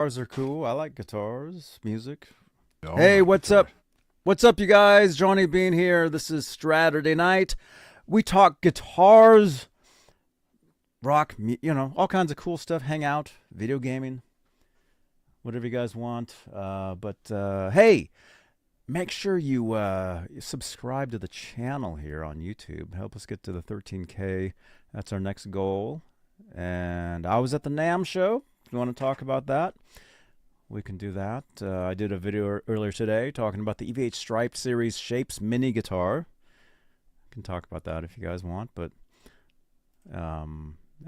Guitars are cool. I like guitars, music. Oh, Hey, my what's guitar. up? What's up, you guys? Johnny Beane here. This is Straturday Night. We talk guitars, rock, all kinds of cool stuff. Hang out, video gaming, whatever you guys want. Hey, make sure you subscribe to the channel here on YouTube. Help us get to the 13K. That's our next goal. And I was at the NAMM show. If you want to talk about that, we can do that. I did a video earlier today talking about the EVH Stripe Series Shapes mini guitar. We can talk about that if you guys want. But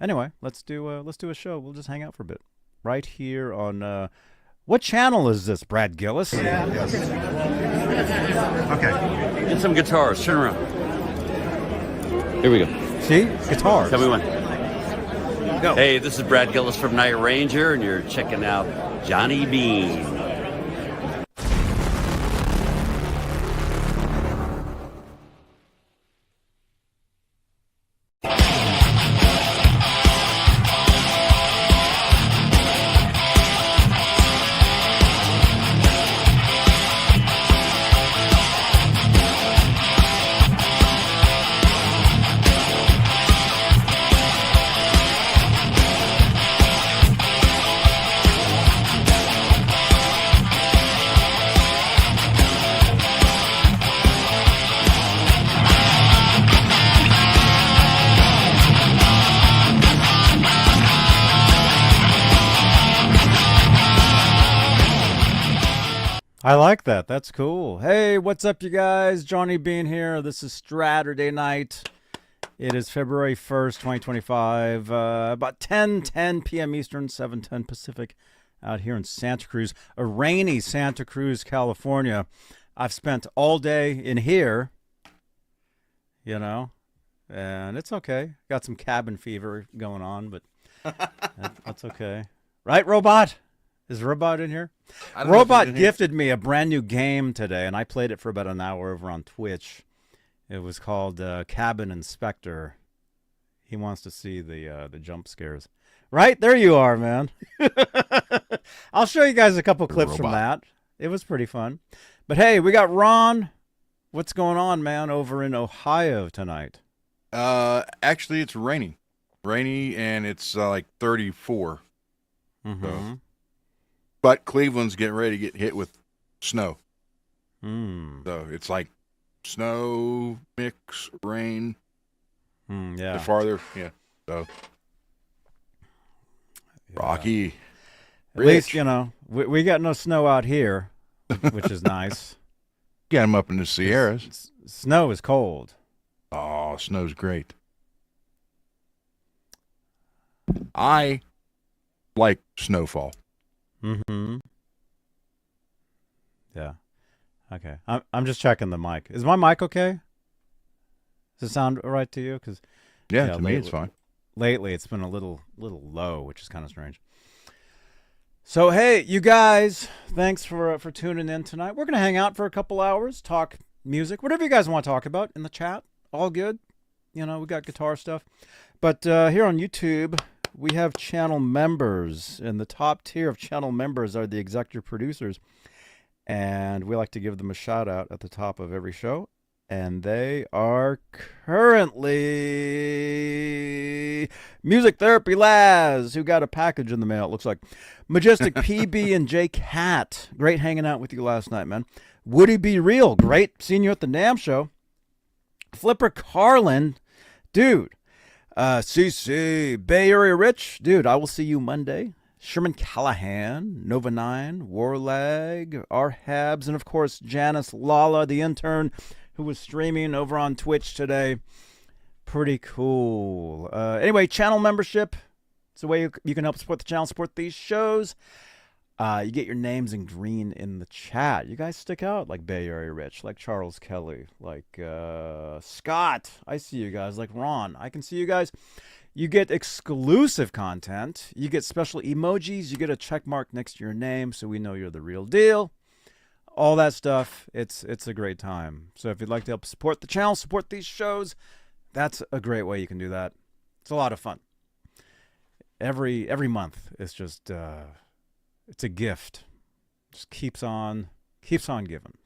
anyway, let's do a show. We'll just hang out for a bit right here on. What channel is this, Brad Gillis? Yes. Okay. Get some guitars. Turn around. Here we go. See? Guitars. Tell me when. Go. Hey, this is Brad Gillis from Night Ranger, and you're checking out Johnny Beane. I like that. That's cool. Hey, what's up, you guys? Johnny Bean here. This is Straturday Night. It is February 1st, 2025. About 10 p.m. Eastern, 7:10 Pacific out here in Santa Cruz, a rainy Santa Cruz, California. I've spent all day in here, and it's okay. Got some cabin fever going on, but that's okay. Right, Robot? Is Robot in here? Robot gifted me a brand new game today, and I played it for about an hour over on Twitch. It was called Cabin Inspector. He wants to see the jump scares. Right? There you are, man. I'll show you guys a couple clips from that. It was pretty fun. But hey, we got Ron. What's going on, man, over in Ohio tonight? Actually, it's raining. Rainy, and it's like 34. Mm-hmm. So. But Cleveland's getting ready to get hit with snow. So it's like snow, mix, rain. Yeah. The farther, yeah. So rocky. At least, we got no snow out here, which is nice. Got them up in the Sierras. Snow is cold. Oh, snow's great. I like snowfall. Mm-hmm. Yeah. Okay. I'm just checking the mic. Is my mic okay? Does it sound all right to you? Because to me it's fine. Lately, it's been a little low, which is kind of strange. So hey, you guys, thanks for tuning in tonight. We're gonna hang out for a couple hours, talk music, whatever you guys want to talk about in the chat. All good. We got guitar stuff, but here on YouTube, we have channel members, and the top tier of channel members are the executive producers, and we like to give them a shout out at the top of every show, and they are currently Music Therapy Laz, who got a package in the mail, it looks like. Majestic PB and J Cat, great hanging out with you last night, man. Woody Be Real, great seeing you at the NAMM show. Flipper Carlin, dude. CC, Bay Area Rich, dude, I will see you Monday. Sherman Callahan, Nova 9, Warlag, R Habs, and of course Janice Lala, the intern, who was streaming over on Twitch today. Pretty cool. Anyway, channel membership. It's a way you can help support the channel, support these shows. You get your names in green in the chat. You guys stick out like Bay Area Rich, like Charles Kelly, like Scott. I see you guys, like Ron. I can see you guys. You get exclusive content. You get special emojis. You get a check mark next to your name so we know you're the real deal. All that stuff. It's a great time. So if you'd like to help support the channel, support these shows, that's a great way you can do that. It's a lot of fun. Every month it's just It's a gift. Just keeps on giving.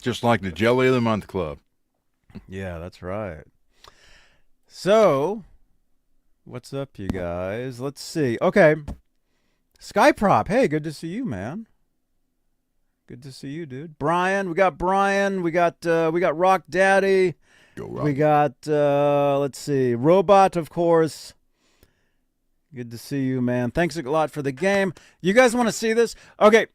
Just like the Jelly of the Month Club. Yeah, that's right. So, what's up, you guys? Let's see. Okay. Skyprop. Hey, good to see you, man. Good to see you, dude. Brian. We got Rock Daddy. Go Rock. We got let's see. Robot, of course. Good to see you, man. Thanks a lot for the game. You guys want to see this? Okay.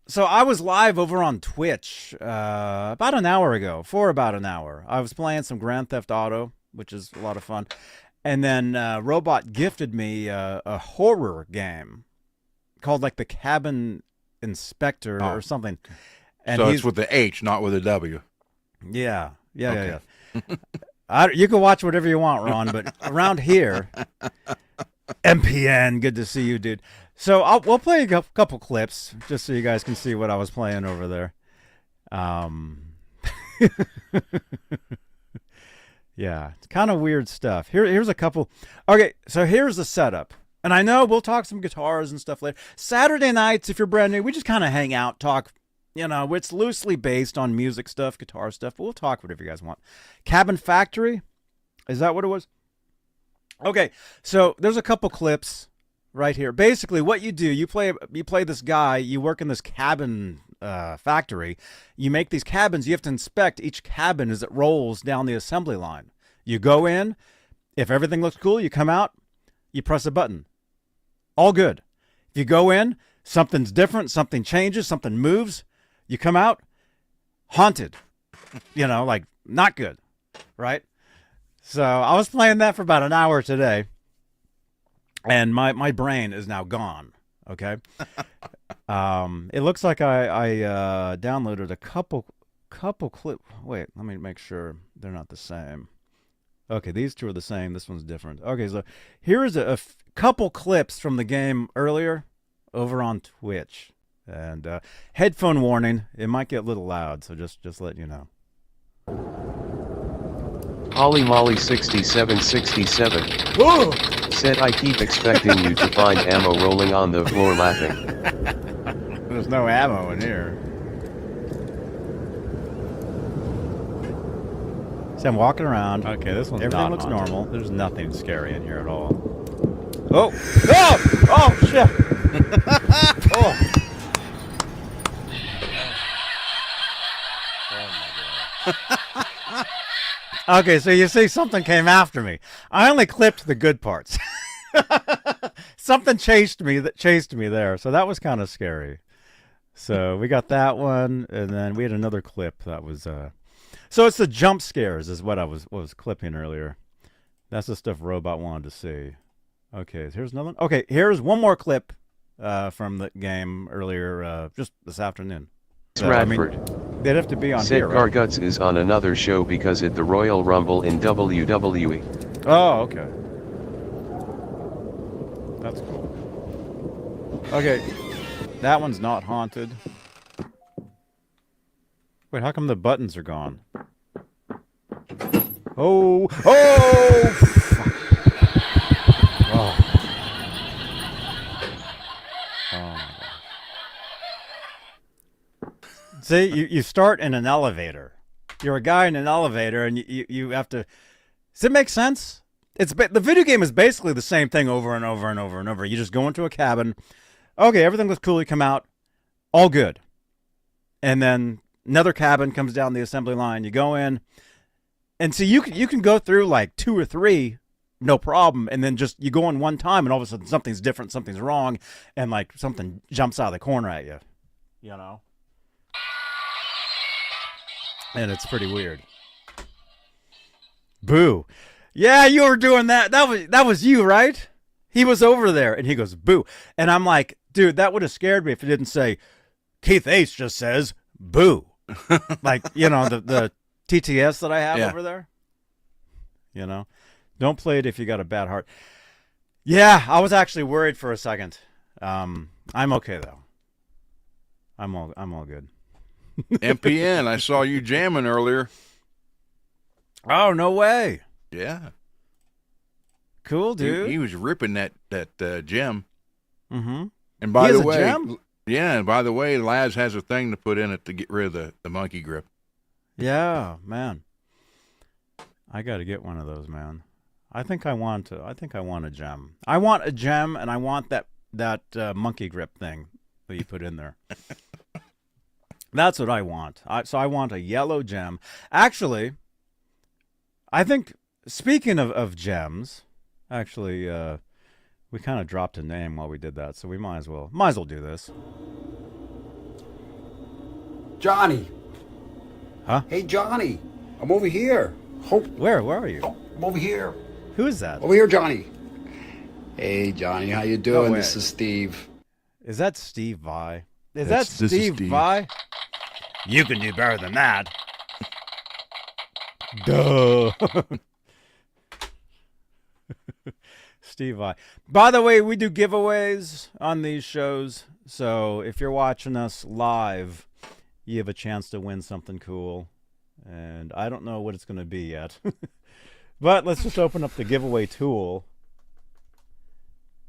So I was live over on Twitch about an hour ago. For about an hour. I was playing some Grand Theft Auto, which is a lot of fun. And then Robot gifted me a horror game called like the Cabin Inspector or something. And so it's with the H, not with a W. Yeah. Okay. You can watch whatever you want, Ron, but around here, MPN, good to see you, dude. So we'll play a couple clips just so you guys can see what I was playing over there. Yeah, it's kind of weird stuff. Here's a couple. Okay, so here's the setup. And I know we'll talk some guitars and stuff later. Saturday nights, if you're brand new, we just kind of hang out, talk. You know, it's loosely based on music stuff, guitar stuff, but we'll talk whatever you guys want. Cabin Factory, is that what it was? Okay, so there's a couple clips right here. Basically, what you do, you play this guy, you work in this cabin factory. You make these cabins. You have to inspect each cabin as it rolls down the assembly line. You go in. If everything looks cool, you come out. You press a button. All good. If you go in, something's different, something changes, something moves. You come out, haunted. You know, like not good, right? So I was playing that for about an hour today, and my brain is now gone. Okay. It looks like I downloaded a couple clip. Wait, let me make sure they're not the same. Okay, these two are the same. This one's different. Okay, so here is a couple clips from the game earlier over on Twitch. And headphone warning, it might get a little loud, so just let you know. Holly Molly 6767 Whoa! said I keep expecting you to find ammo rolling on the floor laughing. There's no ammo in here. So I'm walking around. Okay, this one's everything looks haunted. normal. There's nothing scary in here at all. Oh! Oh! Oh, shit! Oh! Okay, so you see something came after me. I only clipped the good parts. Something chased me there, so that was kind of scary. So we got that one, and then we had another clip that was so it's the jump scares is what I was clipping earlier. That's the stuff Robot wanted to see. Okay, here's another one. Okay, here's one more clip from the game earlier just this afternoon. Radford They'd have to be on said here, right? Garguts is on another show because at the Royal Rumble in WWE. Oh, okay. That's cool. Okay, that one's not haunted. Wait, how come the buttons are gone? Oh! Oh! Fuck. Oh. Oh my gosh. See, you start in an elevator. You're a guy in an elevator, and you have to. Does it make sense? The video game is basically the same thing over and over and over and over. You just go into a cabin. Okay, everything looks cool. You come out, all good, and then another cabin comes down the assembly line. You go in, and so you can go through like 2 or 3, no problem, and then just you go in one time, and all of a sudden something's different, something's wrong, and like something jumps out of the corner at you, you know. And it's pretty weird. Boo. Yeah, you were doing that. That was you, right? He was over there, and he goes, boo. And I'm like, dude, that would have scared me if it didn't say, Keith Ace just says, boo. Like, you know, the TTS that I have over there. You know? Don't play it if you got a bad heart. Yeah, I was actually worried for a second. I'm okay, though. I'm all good. MPN, I saw you jamming earlier. Oh, no way. Yeah. Cool, dude. He was ripping that gem. Mm-hmm. And by He is the a way, gem? yeah, and by the way, Laz has a thing to put in it to get rid of the monkey grip. Yeah, man. I got to get one of those, man. I think I want a gem. I want a gem, and I want that monkey grip thing that you put in there. That's what I want. So I want a yellow gem. Actually, I think, speaking of gems, actually, we kind of dropped a name while we did that, so we might as well do this. Johnny. Huh? Hey, Johnny. I'm over here. Where are you? I'm over here. Who is that? Over here, Johnny. Hey, Johnny. How you doing? way. This is Steve. Is that Steve Vai? Is This that is Steve Steve. Vai? You can do better than that. Duh. Steve Vai. By the way, we do giveaways on these shows, so if you're watching us live, you have a chance to win something cool. And I don't know what it's going to be yet. But let's just open up the giveaway tool.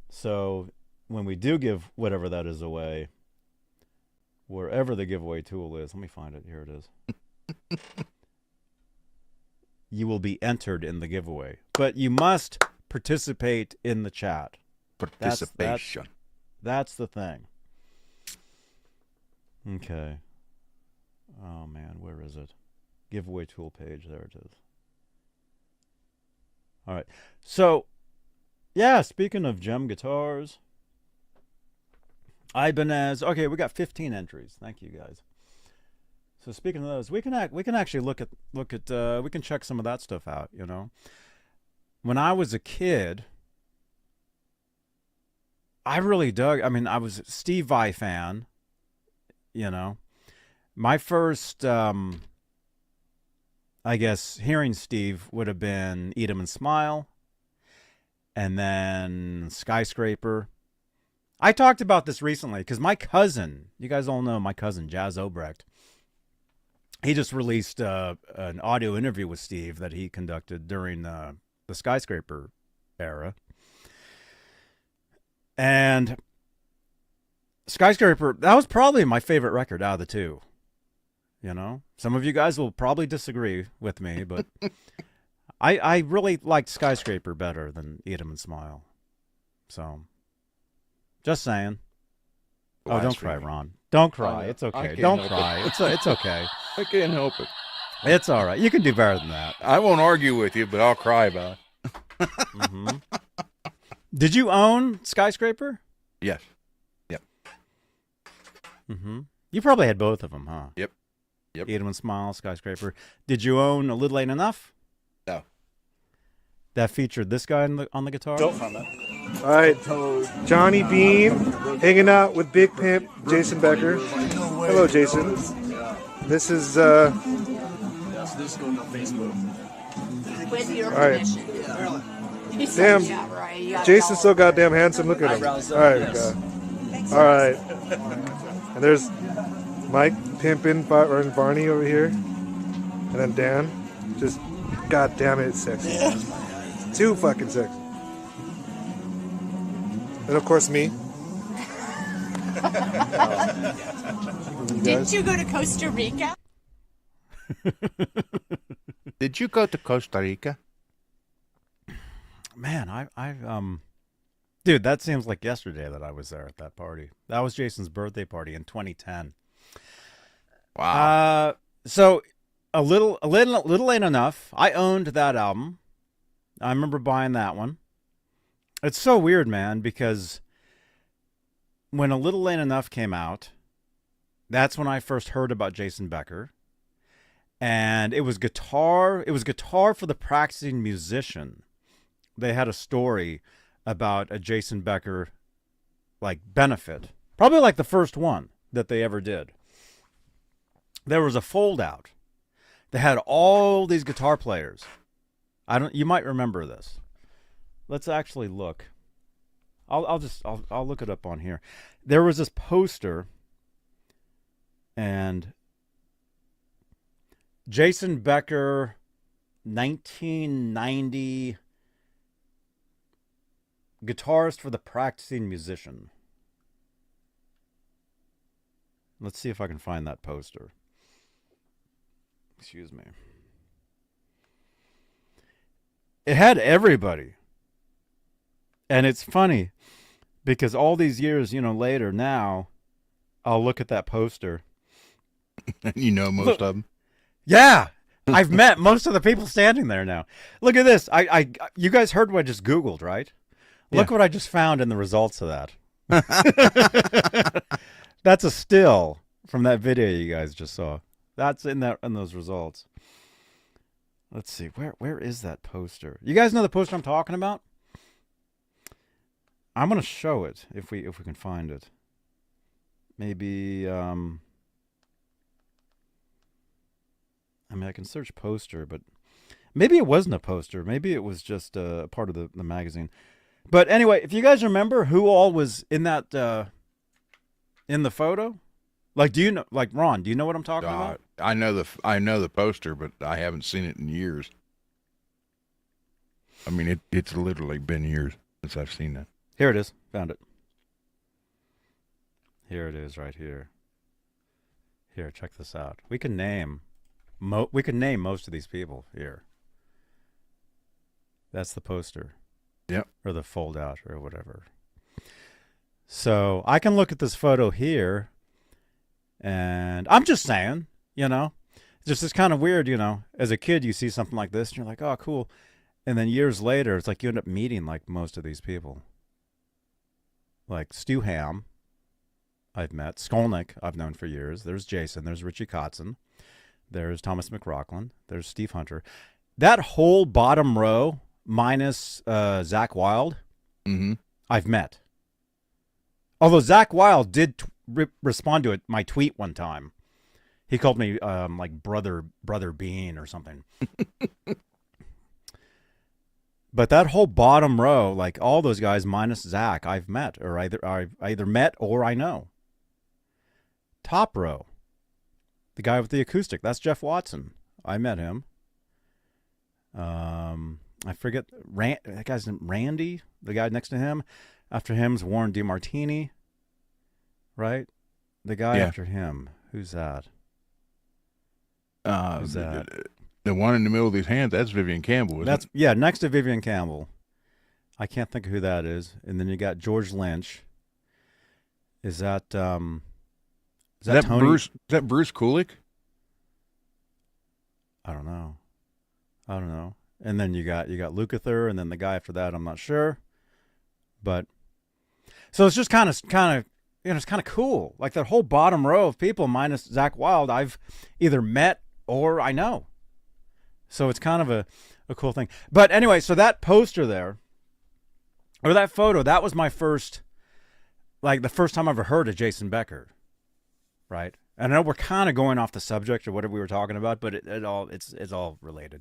So when we do give whatever that is away, wherever the giveaway tool is, let me find it. Here it is. You will be entered in the giveaway. But you must participate in the chat. Participation. That's the thing. Okay. Oh, man, where is it? Giveaway tool page. There it is. All right. So, yeah, speaking of gem guitars, Ibanez. Okay, we got 15 entries. Thank you, guys. So speaking of those, we can actually look at we can check some of that stuff out. You know, when I was a kid, I really dug. I mean, I was a Steve Vai fan. You know, my first, I guess, hearing Steve would have been Eat 'Em and Smile, and then Skyscraper. I talked about this recently because my cousin, you guys all know my cousin, Jazz Obrecht, he just released an audio interview with Steve that he conducted during the Skyscraper era. And Skyscraper, that was probably my favorite record out of the two. You know, some of you guys will probably disagree with me, but I really liked Skyscraper better than Eat 'Em and Smile. So, just saying. Oh, don't cry, Ron. Don't cry. It's okay. Don't cry. It's okay. I can't help it. It's all right. You can do better than that. I won't argue with you, but I'll cry about it. Mm-hmm. Did you own Skyscraper? Yes. Yep. Mm-hmm. You probably had both of them, huh? Yep. Eat 'Em and Smile, Skyscraper. Did you own A Little Ain't Enough? No. That featured this guy on the guitar? All right, Johnny Beane hanging out with Big Pimp Jason Becker. Hello, Jason. This is All right. Damn, Jason's so goddamn handsome. Look at him. All right, all right. And there's Mike pimping Barney over here, and then Dan, just goddamn it, sexy. Too fucking sexy. And of course me. Didn't you go to Costa Rica? Did you go to Costa Rica? Man, dude, that seems like yesterday that I was there at that party. That was Jason's birthday party in 2010. Wow. So a little ain't enough. I owned that album. I remember buying that one. It's so weird, man, because when A Little Ain't Enough came out, that's when I first heard about Jason Becker. And it was guitar for the practicing musician. They had a story about a Jason Becker like benefit. Probably like the first one that they ever did. There was a fold out that had all these guitar players. You might remember this. Let's actually look. I'll look it up on here. There was this poster, and Jason Becker, 1990, guitarist for the practicing musician. Let's see if I can find that poster. Excuse me. It had everybody. And it's funny because all these years, later now, I'll look at that poster. You know most of them. Yeah. I've met most of the people standing there now. Look at this. You guys heard what I just Googled, right? Look what I just found in the results of that. That's a still from that video you guys just saw. That's in those results. Let's see. Where is that poster? You guys know the poster I'm talking about? I'm going to show it if we can find it. Maybe I can search poster, but maybe it wasn't a poster. Maybe it was just a part of the magazine. But anyway, if you guys remember who all was in that in the photo, like, do you know? Like, Ron, do you know what I'm talking about? I know the poster, but I haven't seen it in years. I mean, it's literally been years since I've seen that. Here it is. Found it. Here it is, right here. Here, check this out. We can name most of these people here. That's the poster. Yep. Or the fold out or whatever. So I can look at this photo here, and I'm just saying, just it's kind of weird, as a kid you see something like this and you're like, oh, cool. And then years later, it's like you end up meeting like most of these people. Like Stu Ham, I've met. Skolnick, I've known for years. There's Jason. There's Richie Kotzen. There's Thomas McLaughlin. There's Steve Hunter. That whole bottom row, minus Zach Wilde, I've met. Although Zach Wilde did respond to my tweet one time. He called me like brother Beane or something. But that whole bottom row, like all those guys minus Zach, I've met, or I've either met or I know. Top row, the guy with the acoustic, that's Jeff Watson. I met him. I forget that guy's name, Randy, the guy next to him. After him's Warren DeMartini, right? The guy after him, who's that? Who's that? The one in the middle of his hands, that's Vivian Campbell, isn't it? Yeah, next to Vivian Campbell. I can't think of who that is. And then you got George Lynch. Is that Tony? Bruce? Is that Bruce Kulick? I don't know. And then you got Lukather, and then the guy after that, I'm not sure. But so it's just kind of it's kind of cool. Like that whole bottom row of people minus Zach Wilde, I've either met or I know. So it's kind of a cool thing. But anyway, so that poster there, or that photo, that was my first, like the first time I ever heard of Jason Becker, right? And I know we're kind of going off the subject or whatever we were talking about, but it's all related.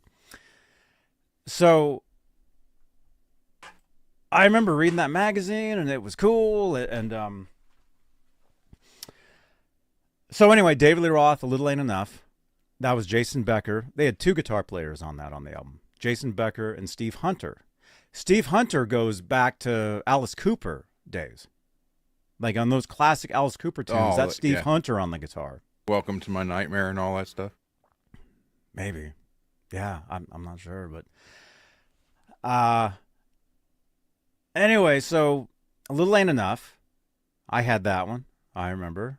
So I remember reading that magazine, and it was cool, and so anyway, David Lee Roth, A Little Ain't Enough. That was Jason Becker. They had two guitar players on the album, Jason Becker and Steve Hunter. Steve Hunter goes back to Alice Cooper days. Like on those classic Alice Cooper tunes, that's Steve Hunter on the guitar. Welcome to My Nightmare and all that stuff. Maybe. Yeah, I'm not sure, but anyway, so A Little Ain't Enough. I had that one. I remember.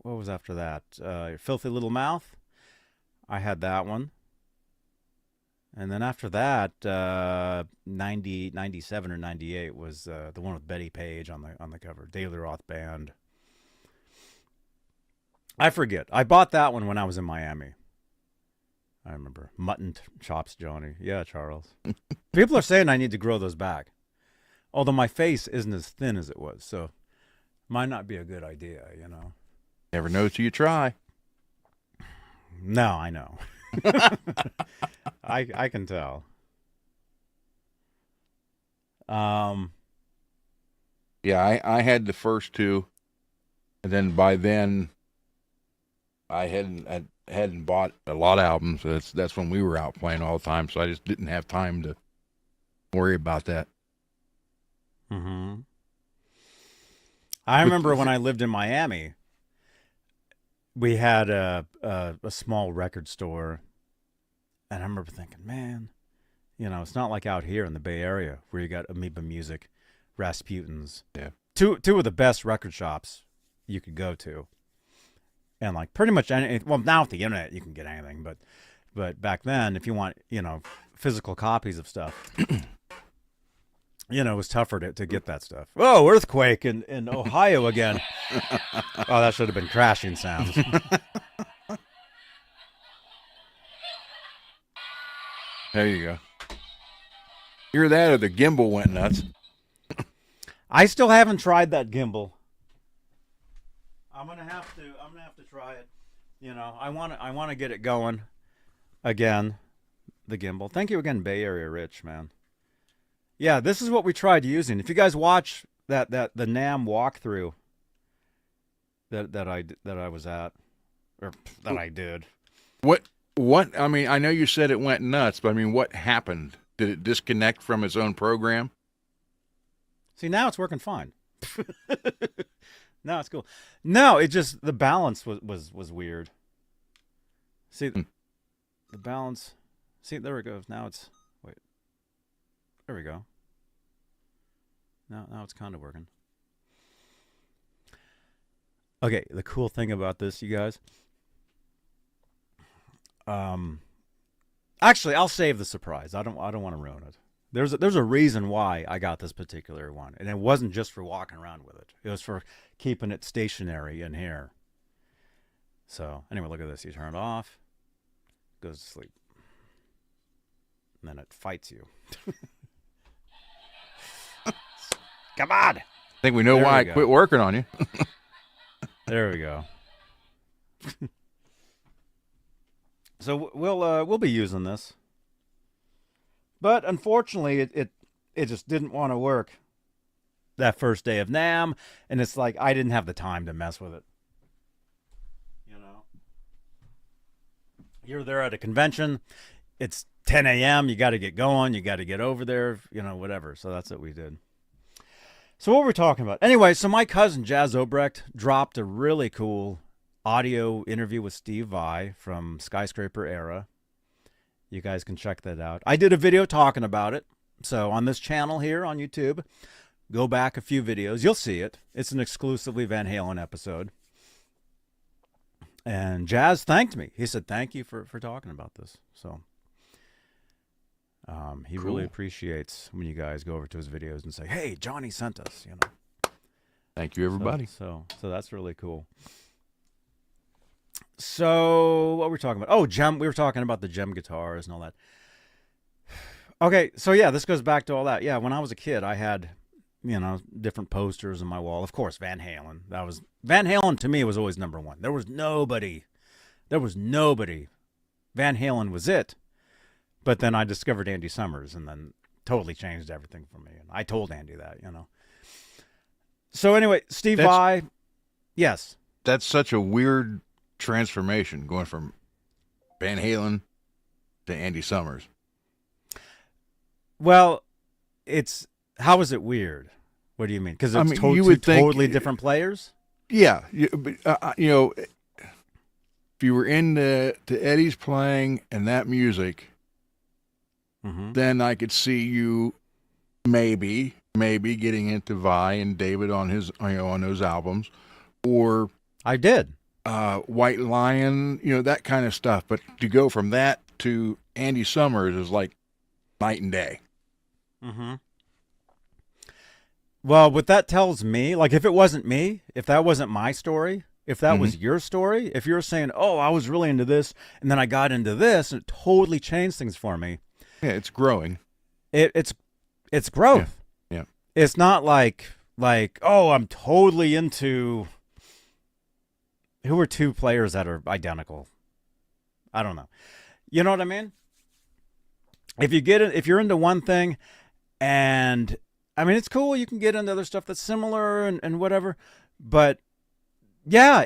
What was after that? Filthy Little Mouth. I had that one. And then after that, 97 or 98 was the one with Betty Page on the cover. Daily Roth Band. I forget. I bought that one when I was in Miami. I remember. Mutton Chops Johnny. Yeah, Charles. People are saying I need to grow those back. Although my face isn't as thin as it was, so might not be a good idea, Never know till you try. No, I know. I can tell. Yeah, I had the first two, and then by then I hadn't bought a lot of albums. So that's when we were out playing all the time, so I just didn't have time to worry about that. Mm-hmm. I remember when I lived in Miami, we had a small record store, and I remember thinking, man, it's not like out here in the Bay Area where you got Amoeba Music, Rasputin's, two of the best record shops you could go to, and like pretty much any. Well, now with the internet you can get anything, but back then, if you want, physical copies of stuff. It was tougher to get that stuff. Oh, earthquake in Ohio again. Oh, that should have been crashing sounds. There you go. Hear that, or the gimbal went nuts. I still haven't tried that gimbal. I'm gonna have to try it. I want to get it going again. The gimbal. Thank you again, Bay Area Rich, man. Yeah, this is what we tried using. If you guys watch the NAMM walkthrough that I was at, or that I did. What? I mean, I know you said it went nuts, but I mean, what happened? Did it disconnect from its own program? See, now it's working fine. Now it's cool. No, it just the balance was weird. See, the balance. See, there it goes. Now it's wait. There we go. Now it's kind of working. Okay, the cool thing about this, you guys. Actually, I'll save the surprise. I don't want to ruin it. There's a reason why I got this particular one, and it wasn't just for walking around with it. It was for keeping it stationary in here. So anyway, look at this. You turn it off, goes to sleep, and then it fights you. Come on! I think we know why I quit working on you. There we go. So we'll be using this, but unfortunately, it just didn't want to work that first day of NAMM, and it's like I didn't have the time to mess with it. You're there at a convention. It's 10 a.m. You got to get going. You got to get over there. Whatever. So that's what we did. So what were we talking about? Anyway, so my cousin Jazz Obrecht dropped a really cool audio interview with Steve Vai from Skyscraper Era. You guys can check that out. I did a video talking about it. So on this channel here on YouTube, go back a few videos. You'll see it. It's an exclusively Van Halen episode. And Jazz thanked me. He said, thank you for talking about this. So he really appreciates when you guys go over to his videos and say, hey, Johnny sent us, Thank you, everybody. So that's really cool. So what were we talking about? Oh, JEM. We were talking about the JEM guitars and all that. Okay, so yeah, this goes back to all that. Yeah, when I was a kid, I had, different posters on my wall. Of course, Van Halen. Van Halen to me was always number one. There was nobody. Van Halen was it. But then I discovered Andy Summers, and then totally changed everything for me. And I told Andy that, So anyway, Steve Vai, yes. That's such a weird transformation, going from Van Halen to Andy Summers. Well, how is it weird? What do you mean? Because it's totally different players? Yeah. If you were into Eddie's playing and that music, then I could see you maybe getting into Vai and David on his on those albums, or I did White Lion, that kind of stuff. But to go from that to Andy Summers is like night and day. Well, what that tells me, like if it wasn't me, if that wasn't my story, if that was your story, if you're saying, oh, I was really into this and then I got into this and it totally changed things for me. Yeah, it's growing. It's growth. Yeah. It's not like, oh, I'm totally into. Who are two players that are identical? I don't know. You know what I mean? If you're into one thing, and I mean, it's cool. You can get into other stuff that's similar and whatever. But yeah,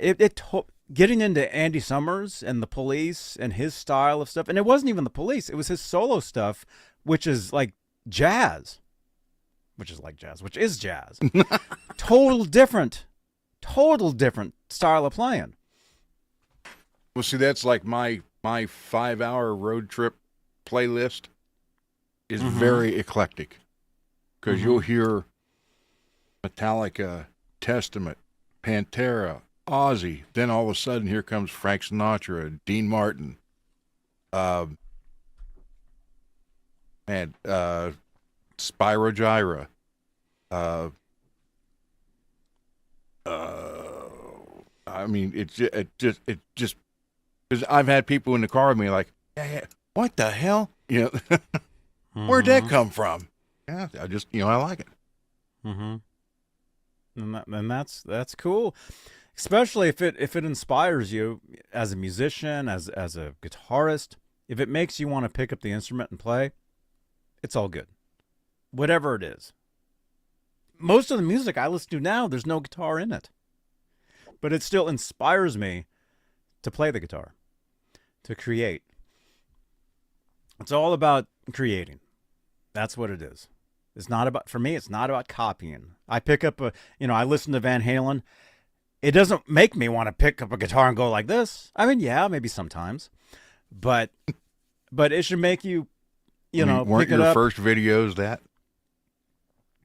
getting into Andy Summers and the Police and his style of stuff, and it wasn't even the Police. It was his solo stuff, which is like jazz. which is like jazz, which is jazz. Total different style of playing. Well, see, that's like my 5-hour road trip playlist is very eclectic, because you'll hear Metallica, Testament, Pantera, Ozzy. Then all of a sudden, here comes Frank Sinatra, Dean Martin, Spyro Gyra. I mean, it just because I've had people in the car with me like, yeah, what the hell? You know, where'd that come from? Yeah, I just, I like it. Mm-hmm. And that's cool, especially if it inspires you as a musician, as a guitarist. If it makes you want to pick up the instrument and play, it's all good. Whatever it is. Most of the music I listen to now, there's no guitar in it. But it still inspires me to play the guitar, to create. It's all about creating. That's what it is. It's not about, for me, it's not about copying. I pick up I listen to Van Halen. It doesn't make me want to pick up a guitar and go like this. I mean, yeah, maybe sometimes. But it should make you, weren't pick it your up. first videos that?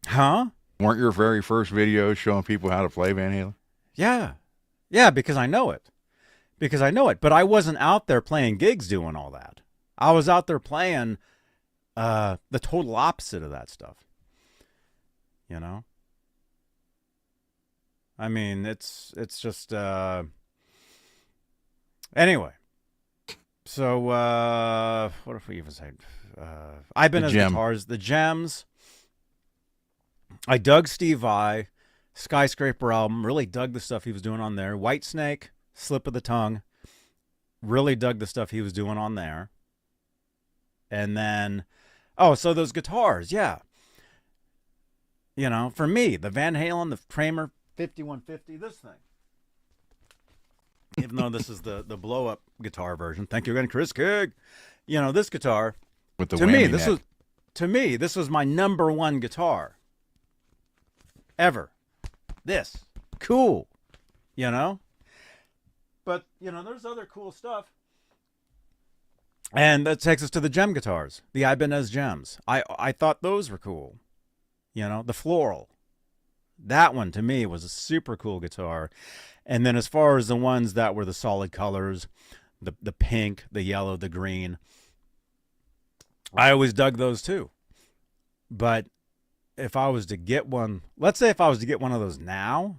Huh? Weren't your very first videos showing people how to play Van Halen? Yeah. Yeah, because I know it. But I wasn't out there playing gigs doing all that. I was out there playing the total opposite of that stuff. I mean, it's just anyway. So what if we even say Ibanez guitars, the Gems. I dug Steve Vai, Skyscraper album, really dug the stuff he was doing on there. Whitesnake, Slip of the Tongue, really dug the stuff he was doing on there. And then, so those guitars, yeah. For me, the Van Halen, the Kramer 5150, this thing. Even though this is the blow-up guitar version. Thank you again, Chris Kig. This guitar, with the to me, this was my number one guitar ever. This. Cool. But, there's other cool stuff. And that takes us to the JEM guitars, the Ibanez JEMs. I thought those were cool. The floral. That one, to me, was a super cool guitar. And then as far as the ones that were the solid colors, the pink, the yellow, the green, I always dug those too. But if I was to get one, let's say if I was to get one of those now,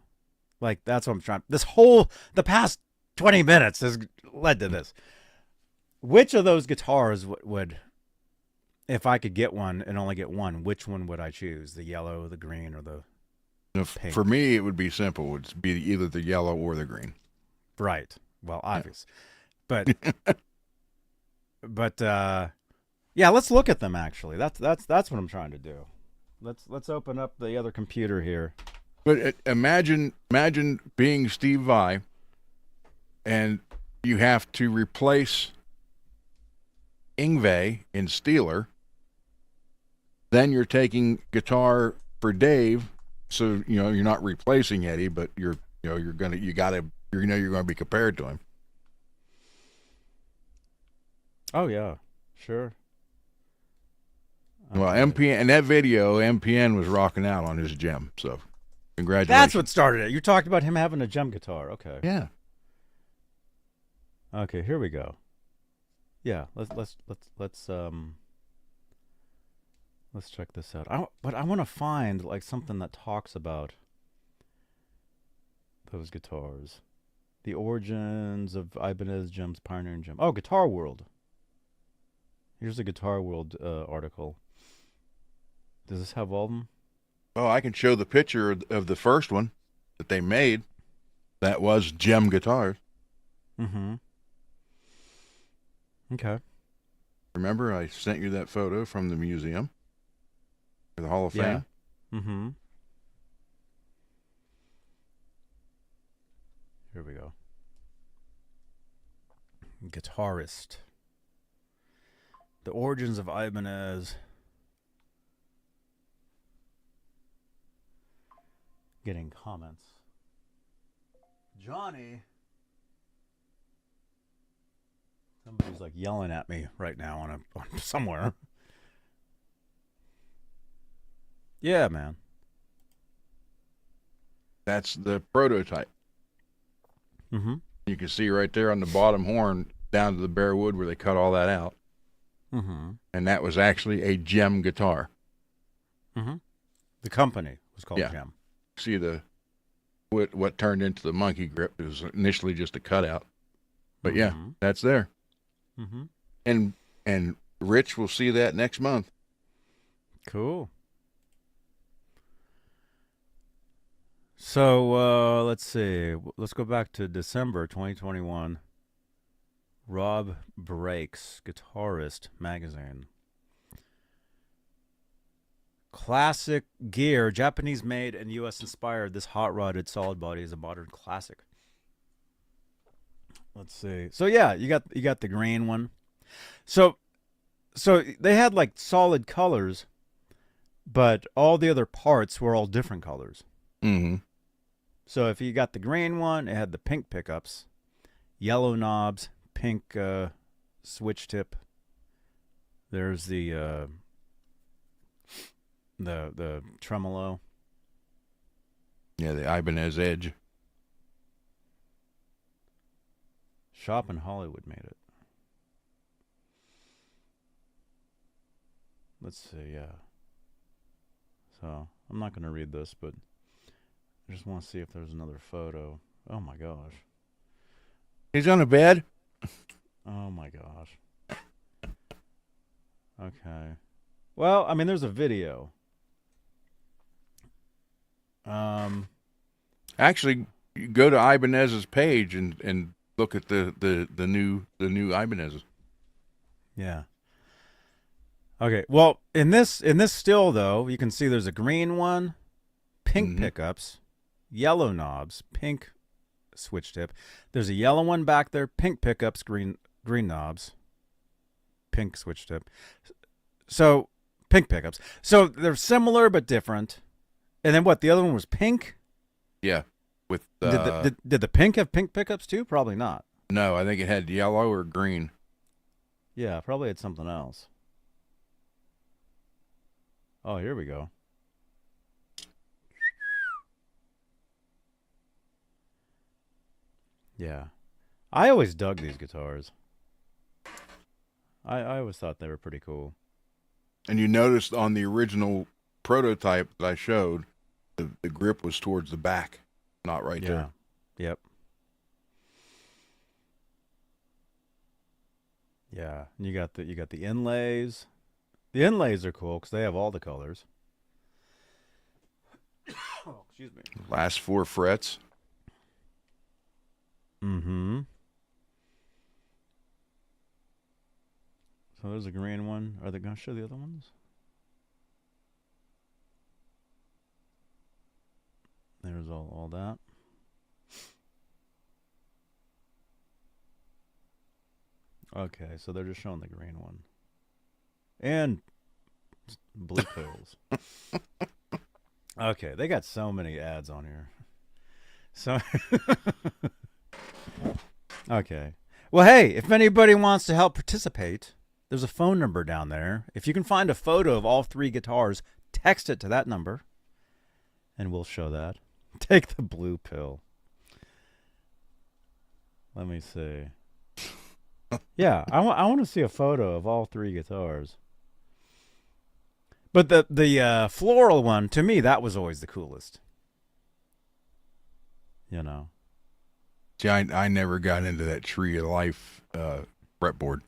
like that's what I'm trying. The past 20 minutes has led to this. Which of those guitars would, if I could get one and only get one, which one would I choose? The yellow, the green, or the pink? For me, it would be simple. It would be either the yellow or the green. Right. Well, obvious. Yeah. But let's look at them actually. That's what I'm trying to do. Let's open up the other computer here. But imagine being Steve Vai, and you have to replace Yngwie in Steeler. Then you're taking guitar for Dave, so you're not replacing Eddie, but you're gonna be compared to him. Oh yeah, sure. Well, MPN in that video, MPN was rocking out on his JEM. So, congratulations. That's what started it. You talked about him having a JEM guitar. Okay. Yeah. Okay, here we go. Yeah, let's check this out. But I want to find like something that talks about those guitars, the origins of Ibanez JEM's pioneering JEM. Oh, Guitar World. Here's a Guitar World article. Does this have all of them? Oh, I can show the picture of the first one that they made. That was JEM guitars. Mm-hmm. Okay. Remember, I sent you that photo from the museum, or the Hall of Fame. Mm-hmm. Here we go. Guitarist. The origins of Ibanez. getting comments. Johnny. Somebody's like yelling at me right now on somewhere. Yeah, man. That's the prototype. Mm-hmm. You can see right there on the bottom horn down to the bare wood where they cut all that out. Mm-hmm. And that was actually a JEM guitar. Mm-hmm. The company was called JEM. See what turned into the monkey grip. It was initially just a cutout. But yeah, that's there. Mm-hmm. And Rich will see that next month. Cool. So let's see. Let's go back to December 2021. Rob Breaks, Guitarist Magazine. Classic gear, Japanese made and U.S. inspired. This hot rodded solid body is a modern classic. Let's see. So yeah, you got the green one. So they had like solid colors, but all the other parts were all different colors. Mm-hmm. So if you got the green one, it had the pink pickups, yellow knobs, pink switch tip. There's the tremolo. Yeah, the Ibanez Edge. Shop in Hollywood made it. Let's see, yeah. So I'm not going to read this, but I just want to see if there's another photo. Oh my gosh. He's on a bed. Oh my gosh. Okay. Well, I mean, there's a video. Actually, you go to Ibanez's page and look at the new Ibanez's. Yeah. Okay. Well, in this still though, you can see there's a green one, pink pickups, yellow knobs, pink switch tip. There's a yellow one back there, pink pickups, green knobs, pink switch tip. So pink pickups. So they're similar but different. And then what? The other one was pink. Yeah. With Did the pink have pink pickups too? Probably not. No, I think it had yellow or green. Yeah, probably had something else. Oh, here we go. Yeah. I always dug these guitars. I always thought they were pretty cool. And you noticed on the original prototype that I showed, the grip was towards the back, not right there. Yep. Yeah, and you got the inlays. The inlays are cool because they have all the colors. Oh, excuse me. Last 4 frets. Mm-hmm. So there's a green one. Are they going to show the other ones? There's all that. Okay, so they're just showing the green one. And blue pills. Okay, they got so many ads on here. So okay. Well, hey, if anybody wants to help participate, there's a phone number down there. If you can find a photo of all 3 guitars, text it to that number, and we'll show that. Take the blue pill. Let me see. Yeah, I want to see a photo of all 3 guitars. But the floral one, to me, that was always the coolest. You know. See, I never got into that Tree of Life fretboard.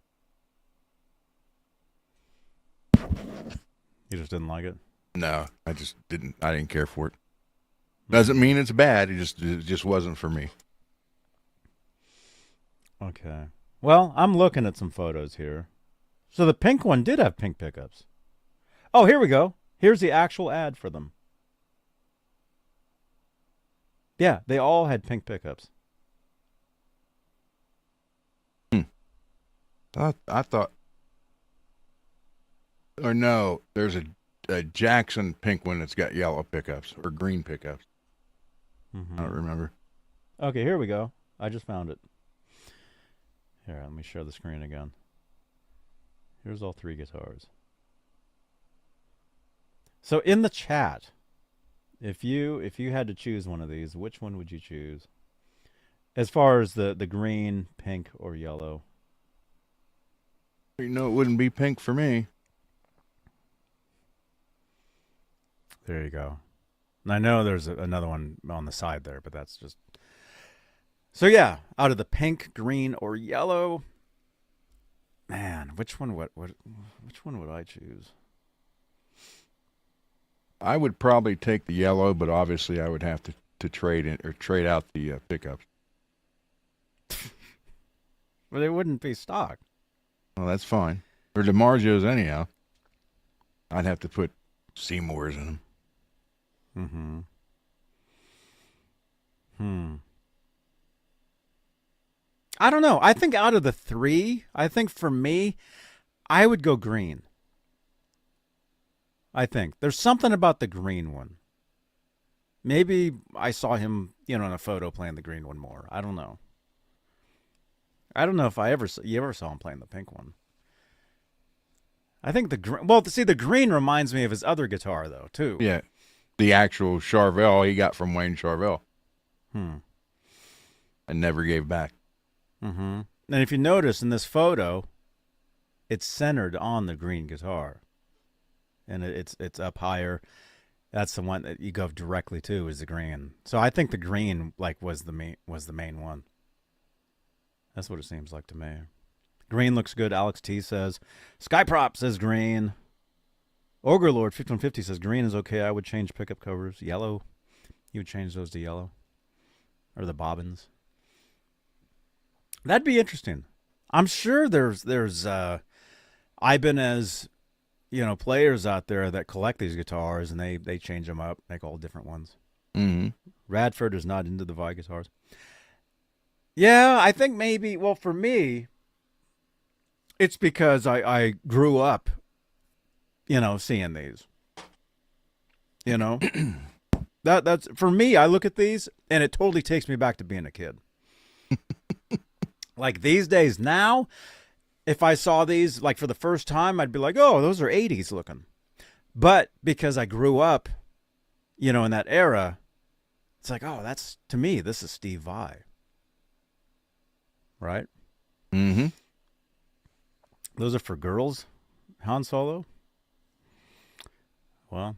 You just didn't like it? No, I just didn't. I didn't care for it. Doesn't mean it's bad. It just wasn't for me. Okay. Well, I'm looking at some photos here. So the pink one did have pink pickups. Oh, here we go. Here's the actual ad for them. Yeah, they all had pink pickups. I thought, no, there's a Jackson pink one that's got yellow pickups or green pickups. Mm-hmm. I don't remember. Okay, here we go. I just found it. Here, let me share the screen again. Here's all 3 guitars. So in the chat, if you had to choose one of these, which one would you choose? As far as the green, pink, or yellow. You know, it wouldn't be pink for me. There you go. And I know there's another one on the side there, but that's just... So yeah, out of the pink, green, or yellow, man, which one would I choose? I would probably take the yellow, but obviously I would have to trade in or trade out the pickups. Well, they wouldn't be stock. Well, that's fine. Or DiMarzio's anyhow. I'd have to put Seymour's in them. I don't know. I think out of the 3, I think for me, I would go green. I think. There's something about the green one. Maybe I saw him, in a photo playing the green one more. I don't know. I don't know if you ever saw him playing the pink one. I think the green reminds me of his other guitar though, too. Yeah. The actual Charvel he got from Wayne Charvel. And never gave back. And if you notice in this photo, it's centered on the green guitar. And it's up higher. That's the one that you go directly to is the green. So I think the green was the main one. That's what it seems like to me. Green looks good. Alex T says. Skyprop says green. Ogre Lord 5150 says green is okay. I would change pickup covers. Yellow. You would change those to yellow. Or the bobbins. That'd be interesting. I'm sure there's Ibanez, players out there that collect these guitars and they change them up, make all different ones. Radford is not into the Vi guitars. Yeah, I think maybe, well, for me, it's because I grew up, seeing these. That's for me, I look at these and it totally takes me back to being a kid. Like these days now, if I saw these for the first time, I'd be like, oh, those are 80s looking. But because I grew up, in that era, it's like, oh, to me, this is Steve Vai. Right? Those are for girls, Han Solo. Well,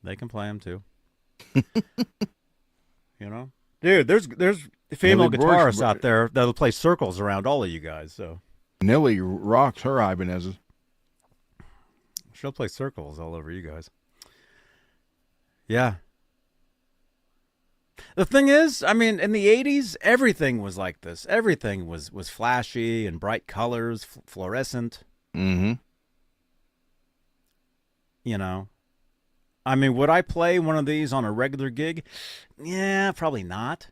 they can play them too. Dude, there's female guitarists out there that'll play circles around all of you guys. So Nilly rocks her Ibanez's. She'll play circles all over you guys. Yeah. The thing is, I mean, in the 80s, everything was like this. Everything was flashy and bright colors, fluorescent. I mean, would I play one of these on a regular gig? Yeah, probably not.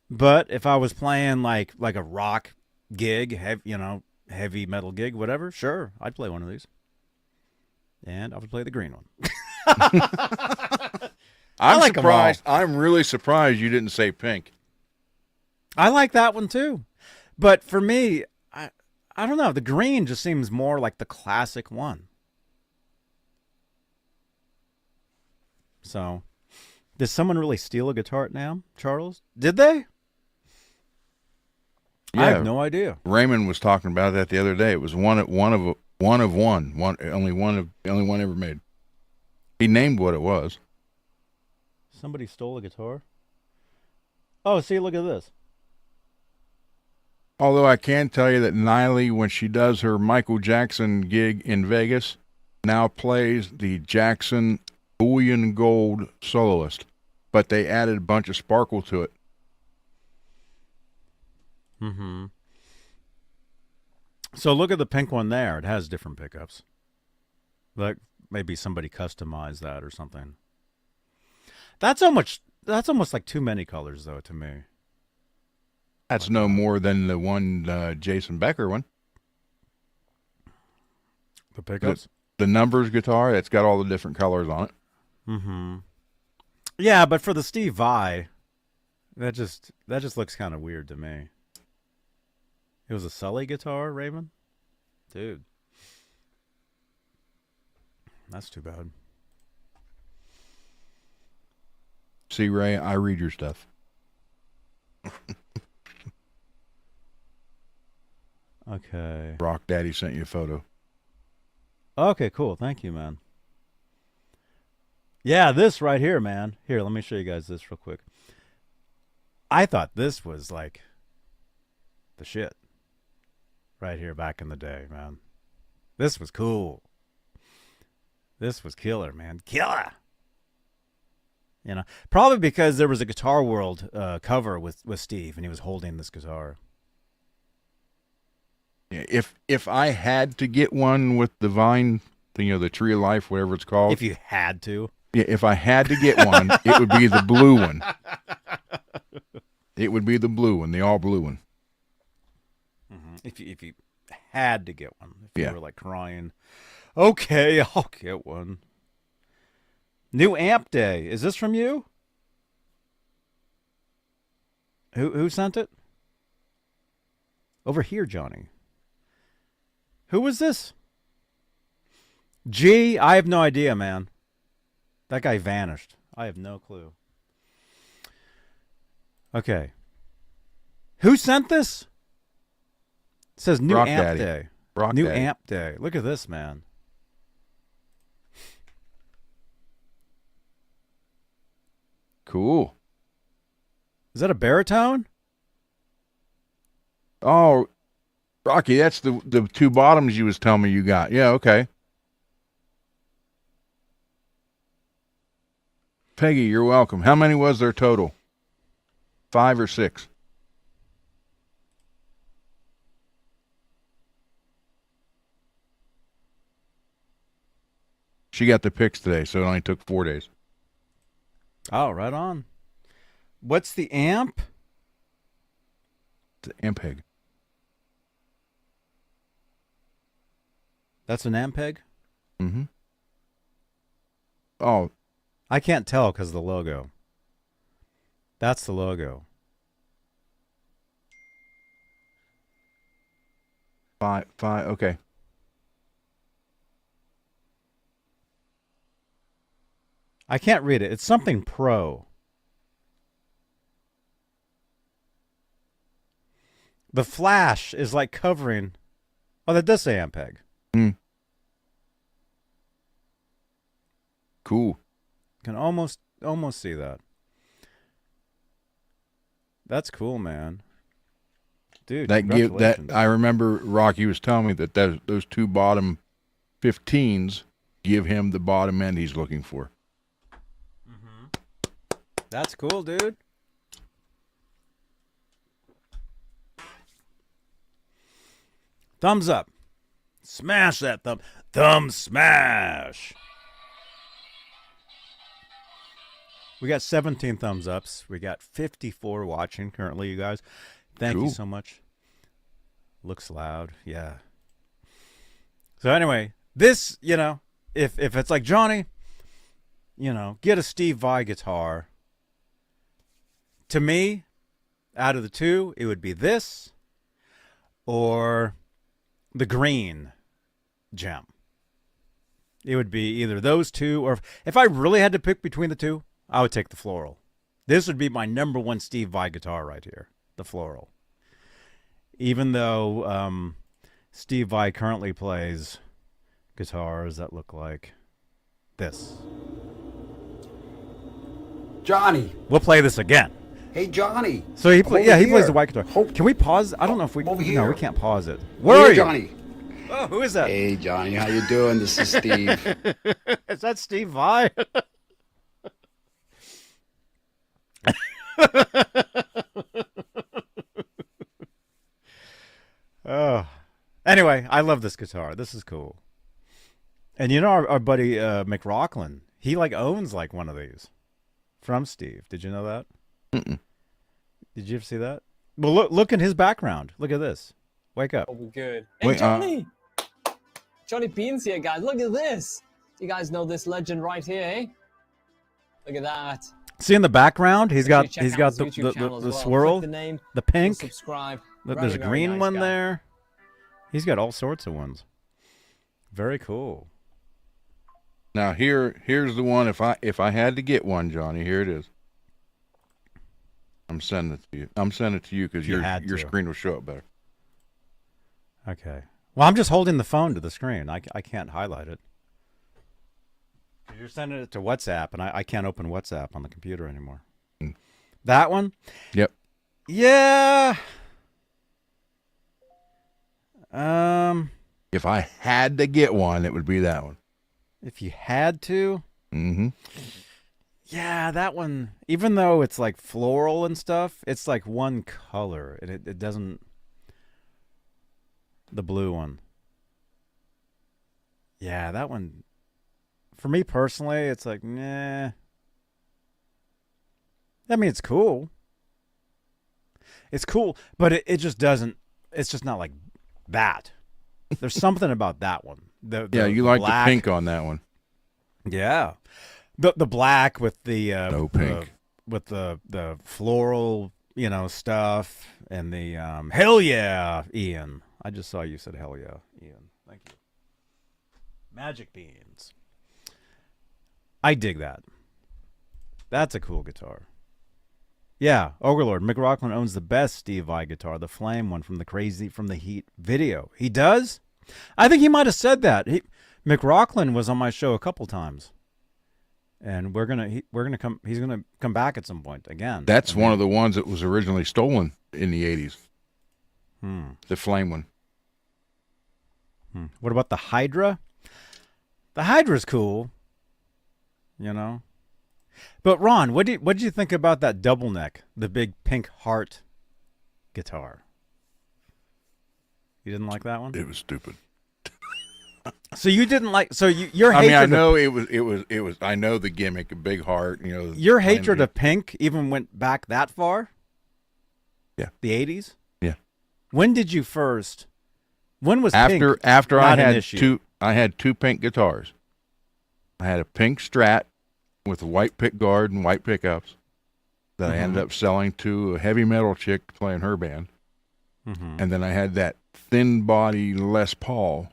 But if I was playing like a rock gig, heavy metal gig, whatever, sure, I'd play one of these. And I would play the green one. I'm surprised. I'm really surprised you didn't say pink. I like that one too. But for me, I don't know. The green just seems more like the classic one. So, did someone really steal a guitar at NAMM, Charles? Did they? Yeah, I have no idea. Raymond was talking about that the other day. It was one of one, only one ever made. He named what it was. Somebody stole a guitar? Oh, see, look at this. Although I can tell you that Niley, when she does her Michael Jackson gig in Vegas, now plays the Jackson Bullion Gold Soloist. But they added a bunch of sparkle to it. So look at the pink one there. It has different pickups. Like maybe somebody customized that or something. That's almost like too many colors, though, to me. That's no more than the one Jason Becker one. The pickups? The numbers guitar, that's got all the different colors on it. Yeah, but for the Steve Vai, that just looks kind of weird to me. It was a Sully guitar, Raymond? Dude. That's too bad. See, Ray, I read your stuff. Okay. Rock Daddy sent you a photo. Okay, cool. Thank you, man. Yeah, this right here, man. Here, let me show you guys this real quick. I thought this was like the shit right here back in the day, man. This was cool. This was killer, man. Killer. You know, probably because there was a Guitar World cover with Steve, and he was holding this guitar. Yeah, if I had to get one with the vine, you know, the Tree of Life, whatever it's called. If you had to. Yeah, if I had to get one, it would be the blue one. It would be the blue one, the all blue one. Mm-hmm. If you had to get one, if Yeah. you were like crying, okay, I'll get one. New amp day. Is this from you? Who sent it? Over here, Johnny. Who was this? G? I have no idea, man. That guy vanished. I have no clue. Okay. Who sent this? It says new Rock amp Daddy. day. Rock New Daddy. amp day. Look at this, man. Cool. Is that a baritone? Oh, Rocky, that's the two bottoms you was telling me you got. Yeah, okay. Peggy, you're welcome. How many was there total? 5 or 6? She got the pics today, so it only took 4 days. Oh, right on. What's the amp? It's an Ampeg. That's an Ampeg? Mm-hmm. Oh, I can't tell because of the logo. That's the logo. 5, okay. I can't read it. It's something pro. The flash is like covering. Oh, that does say Ampeg. Cool. Can almost see that. That's cool, man. Dude, That congratulations. I remember Rocky was telling me that those two bottom 15s give him the bottom end he's looking for. That's cool, dude. Thumbs up. Smash that thumb. Thumb smash. We got 17 thumbs ups. We got 54 watching currently, you guys. Thank you Cool. so much. Looks loud. Yeah. So anyway, this, you know, if it's like Johnny, you know, get a Steve Vai guitar. To me, out of the two, it would be this or the green gem. It would be either those two, or if I really had to pick between the two, I would take the floral. This would be my number one Steve Vai guitar right here, the floral. Even though Steve Vai currently plays guitars that look like this. Johnny. We'll play this again. Hey, Johnny. So he I'm over he plays here. the white guitar. Hope- Can we pause? I don't know if we. Over No, here. we can't pause it. Where Hey, are you, Johnny? Oh, who is that? Hey, Johnny. How you doing? This is Steve. Is that Steve Vai? Oh. Anyway, I love this guitar. This is cool. And you know our buddy McRockland, he like owns like one of these from Steve. Did you know that? Mm-mm. Did you ever see that? Well, look at his background. Look at this. Wake up. Oh, we're good. Hey, Wait, Johnny! Johnny Beane's here, guys. Look at this. You guys know this legend right here, eh? Look at that. See in the background, Make sure you check out his the YouTube channel as the well. swirl, Click the name, the pink. subscribe. There's a Very green nice one guy. there. He's got all sorts of ones. Very cool. Now here's the one. If I had to get one, Johnny, here it is. I'm sending it to you. I'm sending it to you because your screen will show up better. Okay. Well, I'm just holding the phone to the screen. I can't highlight it. You're sending it to WhatsApp, and I can't open WhatsApp on the computer anymore. Mm. That one? Yep. Yeah. If I had to get one, it would be that one. If you had to? Mm-hmm. Yeah, that one, even though it's like floral and stuff, it's like one color. It doesn't... The blue one. Yeah, that one... For me personally, it's like, nah. I mean, it's cool. It's cool, but it just doesn't... It's just not like that. There's something about that one. Yeah, you like black. the pink on that one. Yeah. The black with the No pink. With the floral, stuff, and the hell yeah, Ian. I just saw you said hell yeah, Ian. Thank you. Magic beans. I dig that. That's a cool guitar. Yeah, Overlord. Mick Rockland owns the best Steve Vai guitar, the flame one from the Heat video. He does? I think he might have said that. Mick Rockland was on my show a couple times. And he's gonna come back at some point again. That's one of the ones that was originally stolen in the 80s. The flame one. What about the Hydra? The Hydra's cool. But Ron, what did you think about that double neck, the big pink heart guitar? You didn't like that one? It was stupid. So you didn't like? So your I hatred? mean, I know it was. I know the gimmick, a big heart. Your hatred of pink even went back that far. Yeah. The 80s. Yeah. When did you first? When was after pink after not I an had issue? two? I had two pink guitars. I had a pink Strat with a white pick guard and white pickups that I ended up selling to a heavy metal chick playing her band. And then I had that thin body Les Paul.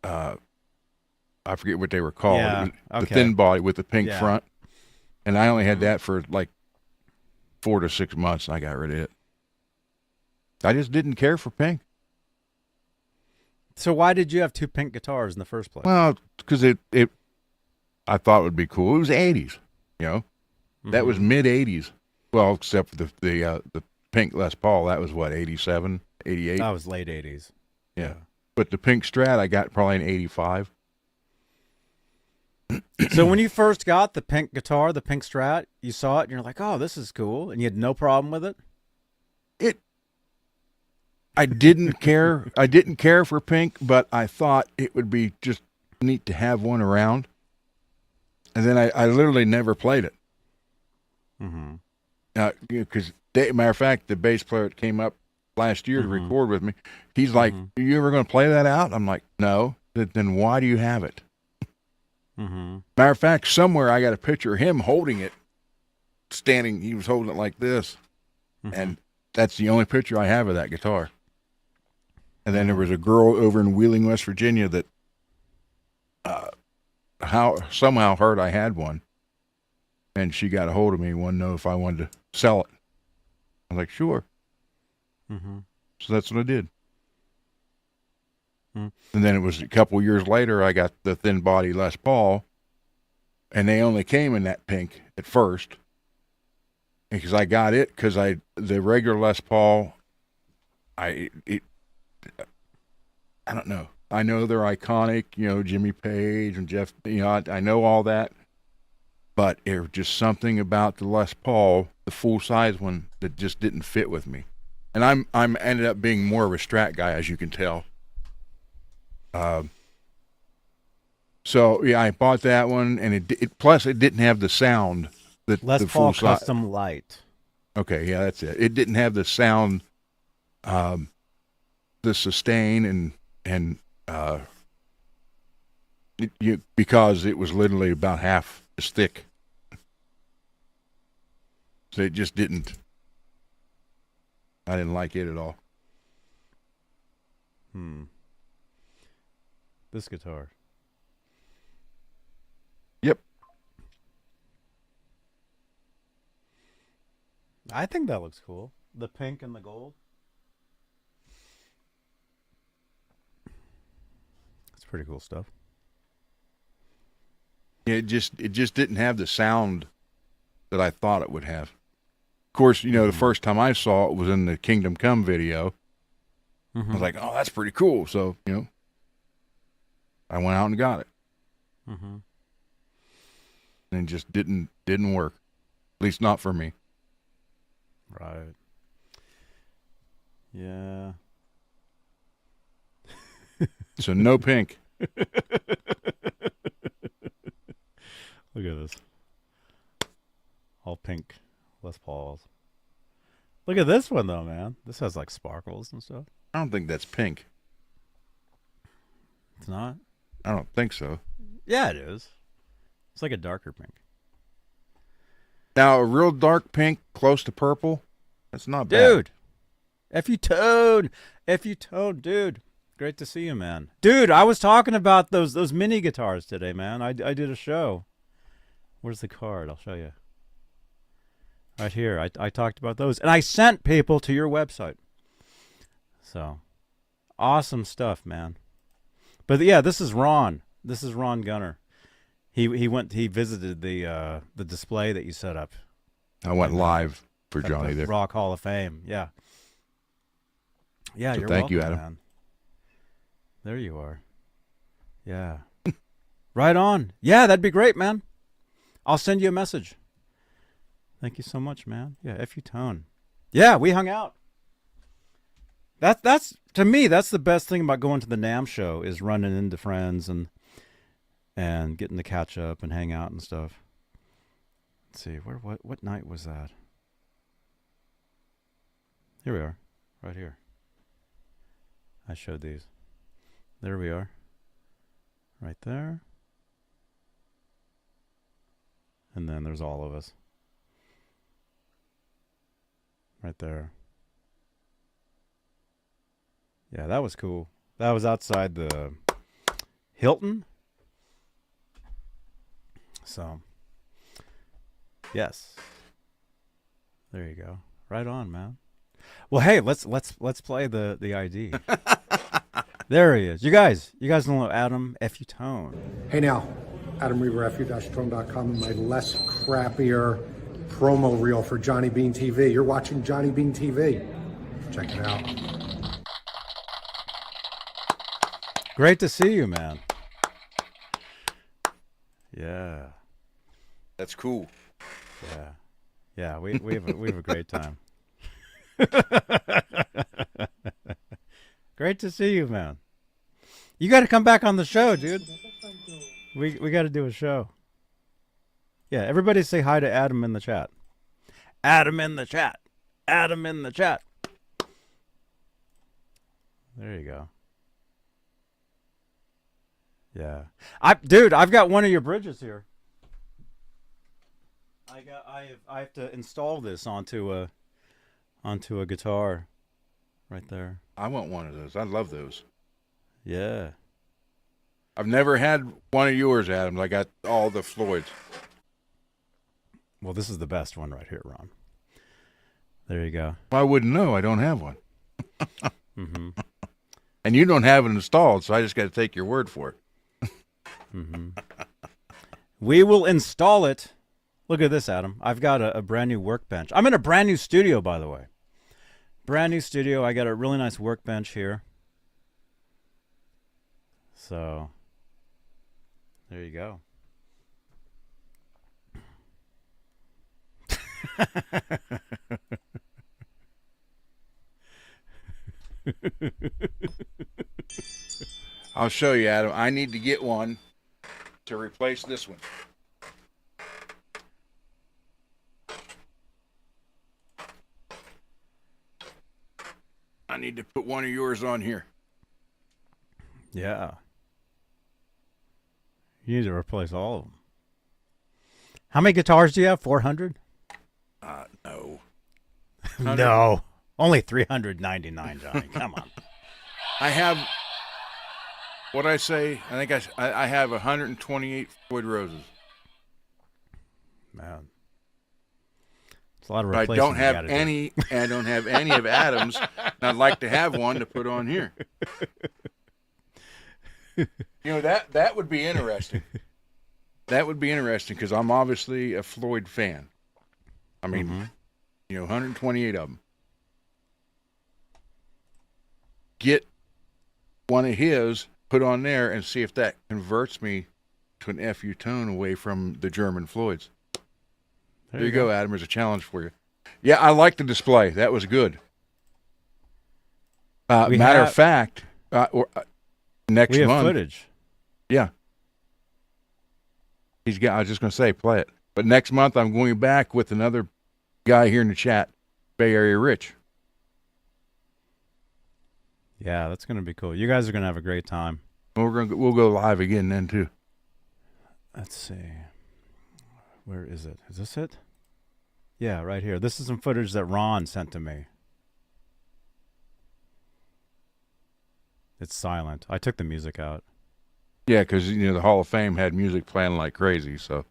I forget what they were called. Yeah, It was okay. The thin body with the pink Yeah. front. And I only had that for like 4 to 6 months, and I got rid of it. I just didn't care for pink. So why did you have two pink guitars in the first place? Well, because I thought it would be cool. It was the 80s, That was mid 80s. Well, except for the pink Les Paul. That was what, 87, 88? That was late 80s. Yeah. But the pink Strat I got probably in 85. So when you first got the pink guitar, the pink Strat, you saw it and you're like, "Oh, this is cool," and you had no problem with it. I didn't care. I didn't care for pink, but I thought it would be just neat to have one around. And then I literally never played it. Because matter of fact, the bass player that came up last year to record with me, he's like, "Are you ever going to play that out?" I'm like, "No." Then why do you have it? Matter of fact, somewhere I got a picture of him holding it, standing. He was holding it like this, and that's the only picture I have of that guitar. And then there was a girl over in Wheeling, West Virginia that somehow heard I had one, and she got a hold of me and wanted to know if I wanted to sell it. I was like, "Sure." So that's what I did. And then it was a couple years later, I got the thin body Les Paul, and they only came in that pink at first, because I got it because the regular Les Paul, I don't know. I know they're iconic, Jimmy Page and Jeff. I know all that, but it was just something about the Les Paul, the full size one, that just didn't fit with me. And I'm ended up being more of a Strat guy, as you can tell. So yeah, I bought that one, and it plus it didn't have the sound that Les the Paul full size. Custom Light. Okay, yeah, that's it. It didn't have the sound, the sustain, and because it was literally about half as thick. So it just didn't. I didn't like it at all. This guitar. Yep. I think that looks cool. The pink and the gold. That's pretty cool stuff. It just didn't have the sound that I thought it would have. Of course, you know, the first time I saw it was in the Kingdom Come video. I was like, oh, that's pretty cool. So, you know, I went out and got it. And it just didn't work. At least not for me. Right. Yeah. So no pink. Look at this. All pink Les Pauls. Look at this one, though, man. This has, like, sparkles and stuff. I don't think that's pink. It's not? I don't think so. Yeah, it is. It's like a darker pink. Now, a real dark pink close to purple, that's not bad. Dude! F-U-Tone! F-U-Tone, dude. Great to see you, man. Dude, I was talking about those mini guitars today, man. I did a show. Where's the card? I'll show you. Right here. I talked about those. And I sent people to your website. So, awesome stuff, man. But yeah, this is Ron. This is Ron Gunner. He visited the display that you set up. I went live for at Johnny the there. Rock Hall of Fame. Yeah. Yeah, So you're thank you, welcome, Adam. man. There you are. Yeah. Right on. Yeah, that'd be great, man. I'll send you a message. Thank you so much, man. Yeah, F-U-Tone. Yeah, we hung out. That's to me, that's the best thing about going to the NAMM show is running into friends and getting to catch up and hang out and stuff. Let's see, what night was that? Here we are, right here. I showed these. There we are. Right there. And then there's all of us. Right there. Yeah, that was cool. That was outside the Hilton. So, yes. There you go. Right on, man. Well, hey, let's play the ID. There he is. You guys know Adam F-U-Tone. Hey now, Adam Reaver, fu-tone.com, and my less crappier promo reel for Johnny Beane TV. You're watching Johnny Beane TV. Check it out. Great to see you, man. Yeah. That's cool. Yeah. Yeah, we have a great time. Great to see you, man. You got to come back on the show, dude. We got to do a show. Yeah, everybody say hi to Adam in the chat. Adam in the chat. Adam in the chat. There you go. Yeah. I've got one of your bridges here. I have to install this onto a guitar right there. I want one of those. I love those. Yeah. I've never had one of yours, Adam. I got all the Floyds. Well, this is the best one right here, Ron. There you go. I wouldn't know. I don't have one. Mm-hmm. And you don't have it installed, so I just got to take your word for it. Mm-hmm. We will install it. Look at this, Adam. I've got a brand new workbench. I'm in a brand new studio, by the way. Brand new studio. I got a really nice workbench here. So, there you go. I'll show you, Adam. I need to get one to replace this one. I need to put one of yours on here. Yeah. You need to replace all of them. How many guitars do you have? 400? No. No, only 399, Johnny. Come on. I have, what I say, I think I have 128 Floyd Roses. Man. It's a lot of I replacing don't you have gotta do. any, and I don't have any of Adam's, and I'd like to have one to put on here. That would be interesting. That would be interesting because I'm obviously a Floyd fan. I mean, 128 of them. Get one of his, put on there, and see if that converts me to an FU tone away from the German Floyds. There you go, Adam. There's a challenge for you. Yeah, I like the display. That was good. Matter of fact, next we have month. footage. Yeah. I was just going to say, play it. But next month, I'm going back with another guy here in the chat, Bay Area Rich. Yeah, that's going to be cool. You guys are going to have a great time. We'll go live again then, too. Let's see. Where is it? Is this it? Yeah, right here. This is some footage that Ron sent to me. It's silent. I took the music out. Yeah, because the Hall of Fame had music playing like crazy, so.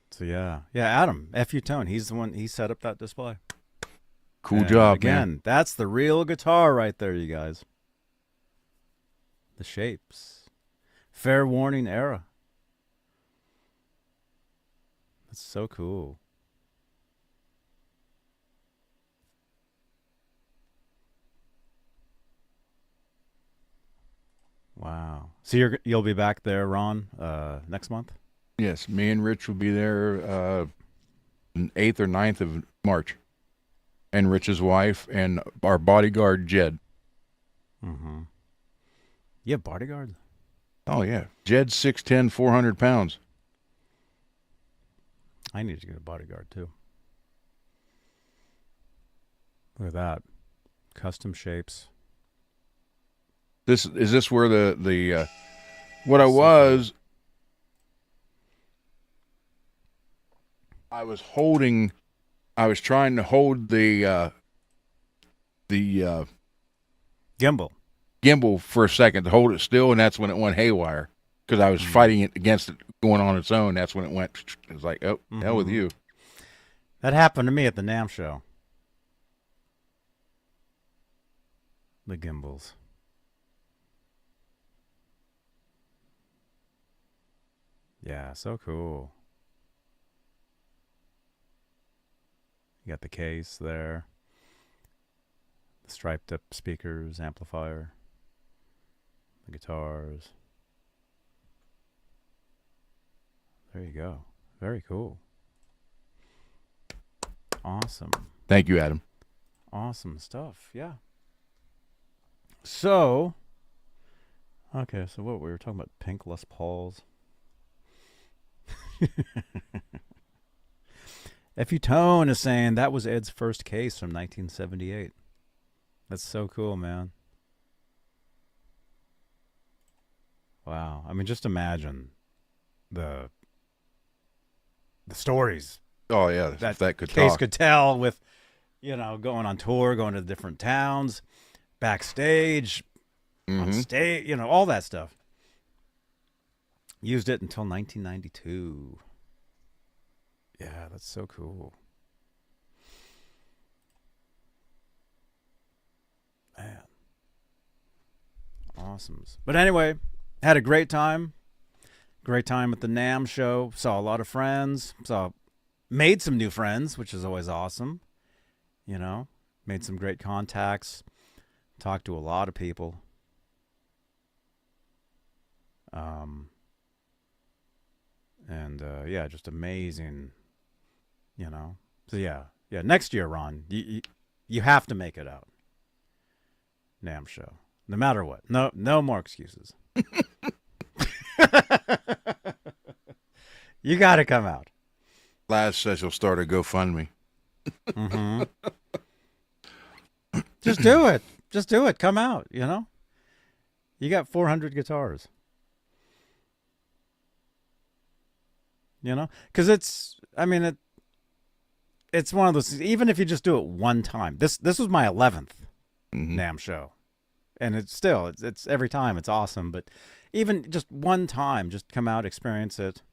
So yeah, Adam FU Tone. He's the one. He set up that display. Cool job, again, man. That's the real guitar right there, you guys. The shapes. Fair warning era. That's so cool. Wow. So you'll be back there, Ron, next month? Yes, me and Rich will be there 8th or 9th of March. And Rich's wife and our bodyguard, Jed. Mm-hmm. You have bodyguards? Oh, yeah. Jed's 6'10", 400 pounds. I need to get a bodyguard, too. Look at that. Custom shapes. Is this where the what I was trying to hold the gimbal for a second to hold it still, and that's when it went haywire because I was fighting it against it going on its own. That's when it went. It was like, oh, hell with you. That happened to me at the NAMM show. The gimbals. Yeah, so cool. You got the case there. The striped up speakers, amplifier. The guitars. There you go. Very cool. Awesome. Thank you, Adam. Awesome stuff. Yeah. So, okay, so what we were talking about, pink Les Pauls. FU Tone is saying that was Ed's first case from 1978. That's so cool, man. Wow. I mean, just imagine the stories. Oh, yeah. That could case talk. could tell with, going on tour, going to different towns, backstage, on stage, all that stuff. Used it until 1992. Yeah, that's so cool. Man. Awesomes. But anyway, had a great time. Great time at the NAMM show. Saw a lot of friends. Made some new friends, which is always awesome. Made some great contacts. Talked to a lot of people. Yeah, just amazing, So yeah, next year, Ron, you have to make it out. NAMM show, no matter what. No more excuses. You got to come out. Laz says he'll start a GoFundMe. Mm-hmm. Just do it. Just do it. Come out. You got 400 guitars. You know, because it's one of those. Even if you just do it one time, this was my 11th NAMM show, and it's every time it's awesome. But even just one time, just come out, experience it.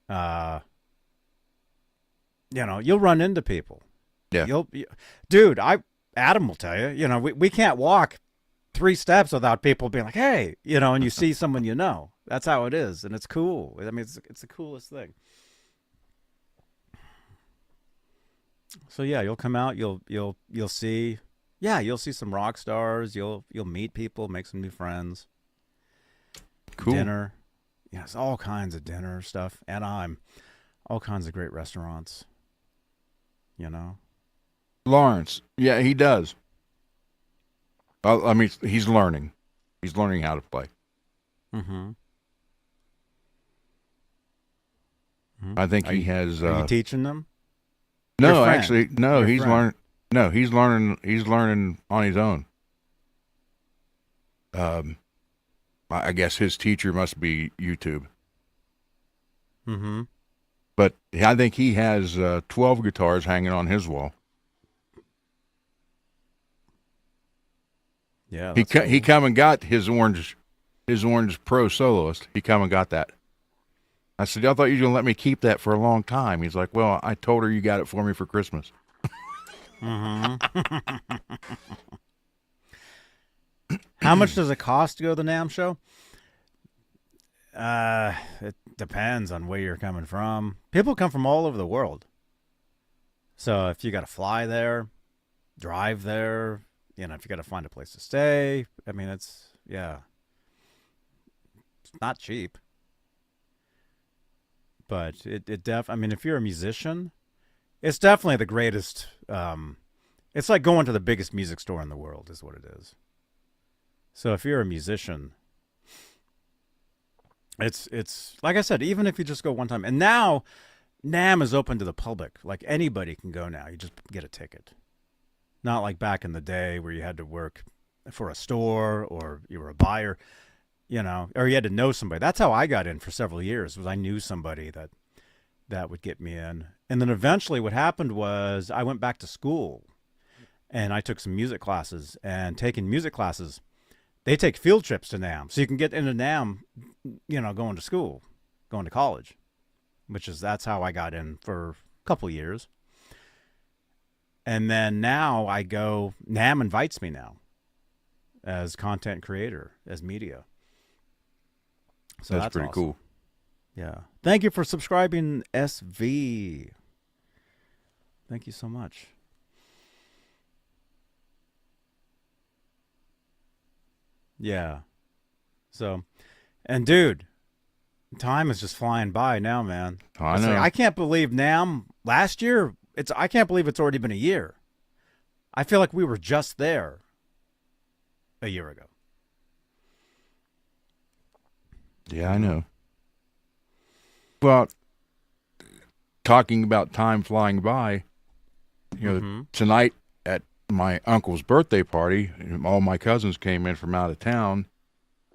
You know, you'll run into people. Yeah. Dude, Adam will tell you. You know, we can't walk 3 steps without people being like, "Hey," you know, and you see someone you know. That's how it is, and it's cool. I mean, it's the coolest thing. So yeah, you'll come out, you'll see, you'll see some rock stars. You'll meet people, make some new friends. Cool. Dinner, yes, all kinds of dinner stuff, and all kinds of great restaurants. You know, Lawrence, yeah, he does. I mean, he's learning. He's learning how to play. mm-hmm. I think he has. Are you teaching them? No, Your friend. actually, no. Your He's friend. learning. No, he's learning. He's learning on his own. I guess his teacher must be YouTube. Mm-hmm. But I think he has 12 guitars hanging on his wall. Yeah, He that's he cool. come and got his orange pro soloist. He come and got that. I said, I thought you were going to let me keep that for a long time. He's like, well, I told her you got it for me for Christmas. Mm-hmm. How much does it cost to go to the NAMM show? It depends on where you're coming from. People come from all over the world. So if you got to fly there, drive there, you know, if you got to find a place to stay, I mean, it's not cheap. But I mean, if you're a musician, it's definitely the greatest. It's like going to the biggest music store in the world is what it is. So if you're a musician, it's like I said, even if you just go one time, and now NAMM is open to the public. Like anybody can go now. You just get a ticket. Not like back in the day where you had to work for a store or you were a buyer, you know, or you had to know somebody. That's how I got in for several years, was I knew somebody that would get me in. And then eventually what happened was I went back to school and I took some music classes, and taking music classes, they take field trips to NAMM. So you can get into NAMM, you know, going to school, going to college, that's how I got in for a couple years. And then now NAMM invites me now as content creator, as media. So that's pretty awesome. cool. Yeah. Thank you for subscribing, SV. Thank you so much. Yeah. So, and dude, time is just flying by now, man. I It's know. like, I can't believe NAMM last year. I can't believe it's already been a year. I feel like we were just there a year ago. Yeah, I know. Well, talking about time flying by, you know, tonight at my uncle's birthday party, all my cousins came in from out of town,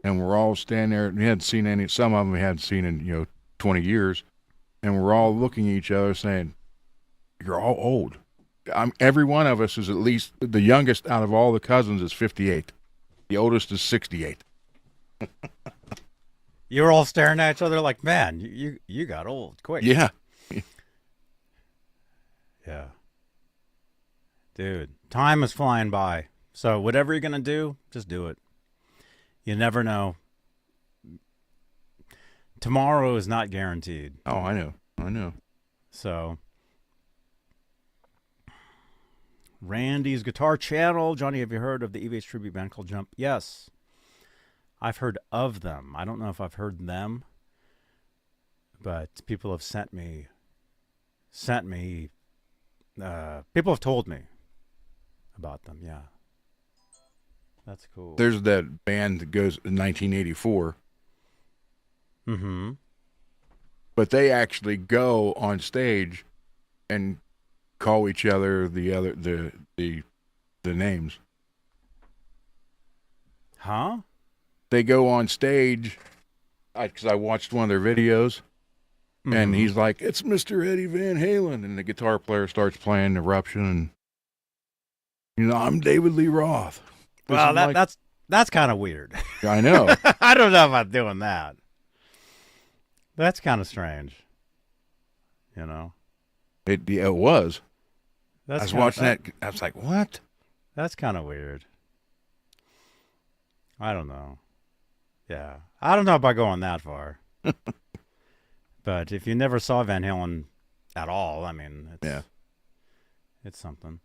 and we're all standing there. We hadn't seen some of them we hadn't seen in 20 years, and we're all looking at each other saying, "You're all old." Every one of us is at least, the youngest out of all the cousins is 58. The oldest is 68. You were all staring at each other like, man, you got old quick. Yeah. Yeah. Dude, time is flying by. So whatever you're going to do, just do it. You never know. Tomorrow is not guaranteed. Oh, I know. So, Randy's Guitar Channel. Johnny, have you heard of the EVH tribute band called Jump? Yes. I've heard of them. I don't know if I've heard them, but people have sent me, people have told me about them. Yeah. That's cool. There's that band that goes in 1984. Mm-hmm. But they actually go on stage and call each other the names. Huh? They go on stage, because I watched one of their videos, And he's like, "It's Mr. Eddie Van Halen," and the guitar player starts playing Eruption, and I'm David Lee Roth. Well, that's kind of weird. I know. I don't know about doing that. That's kind of strange. It was. I That's was kinda- watching that. I was like, "What?" That's kind of weird. I don't know. Yeah. I don't know about going that far. But if you never saw Van Halen at all, I mean, it's something.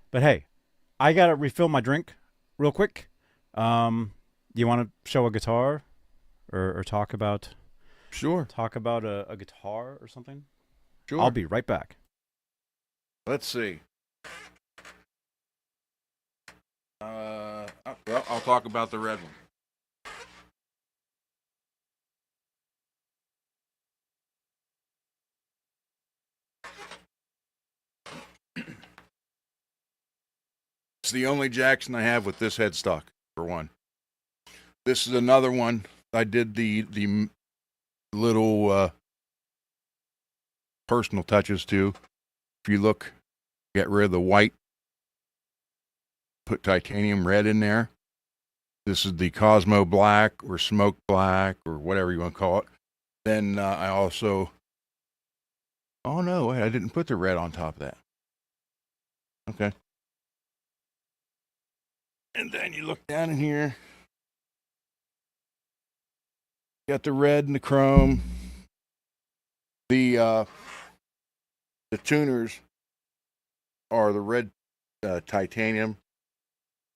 But hey, I got to refill my drink real quick. Do you want to show a guitar or talk about a guitar or something? Sure. I'll be right back. Let's see. Well, I'll talk about the red one. It's the only Jackson I have with this headstock, for one. This is another one. I did the little personal touches to. If you look, get rid of the white, put titanium red in there. This is the Cosmo Black or Smoke Black or whatever you want to call it. Then I also, oh no, wait, I didn't put the red on top of that. Okay. And then you look down in here. Got the red and the chrome. The tuners are the red titanium,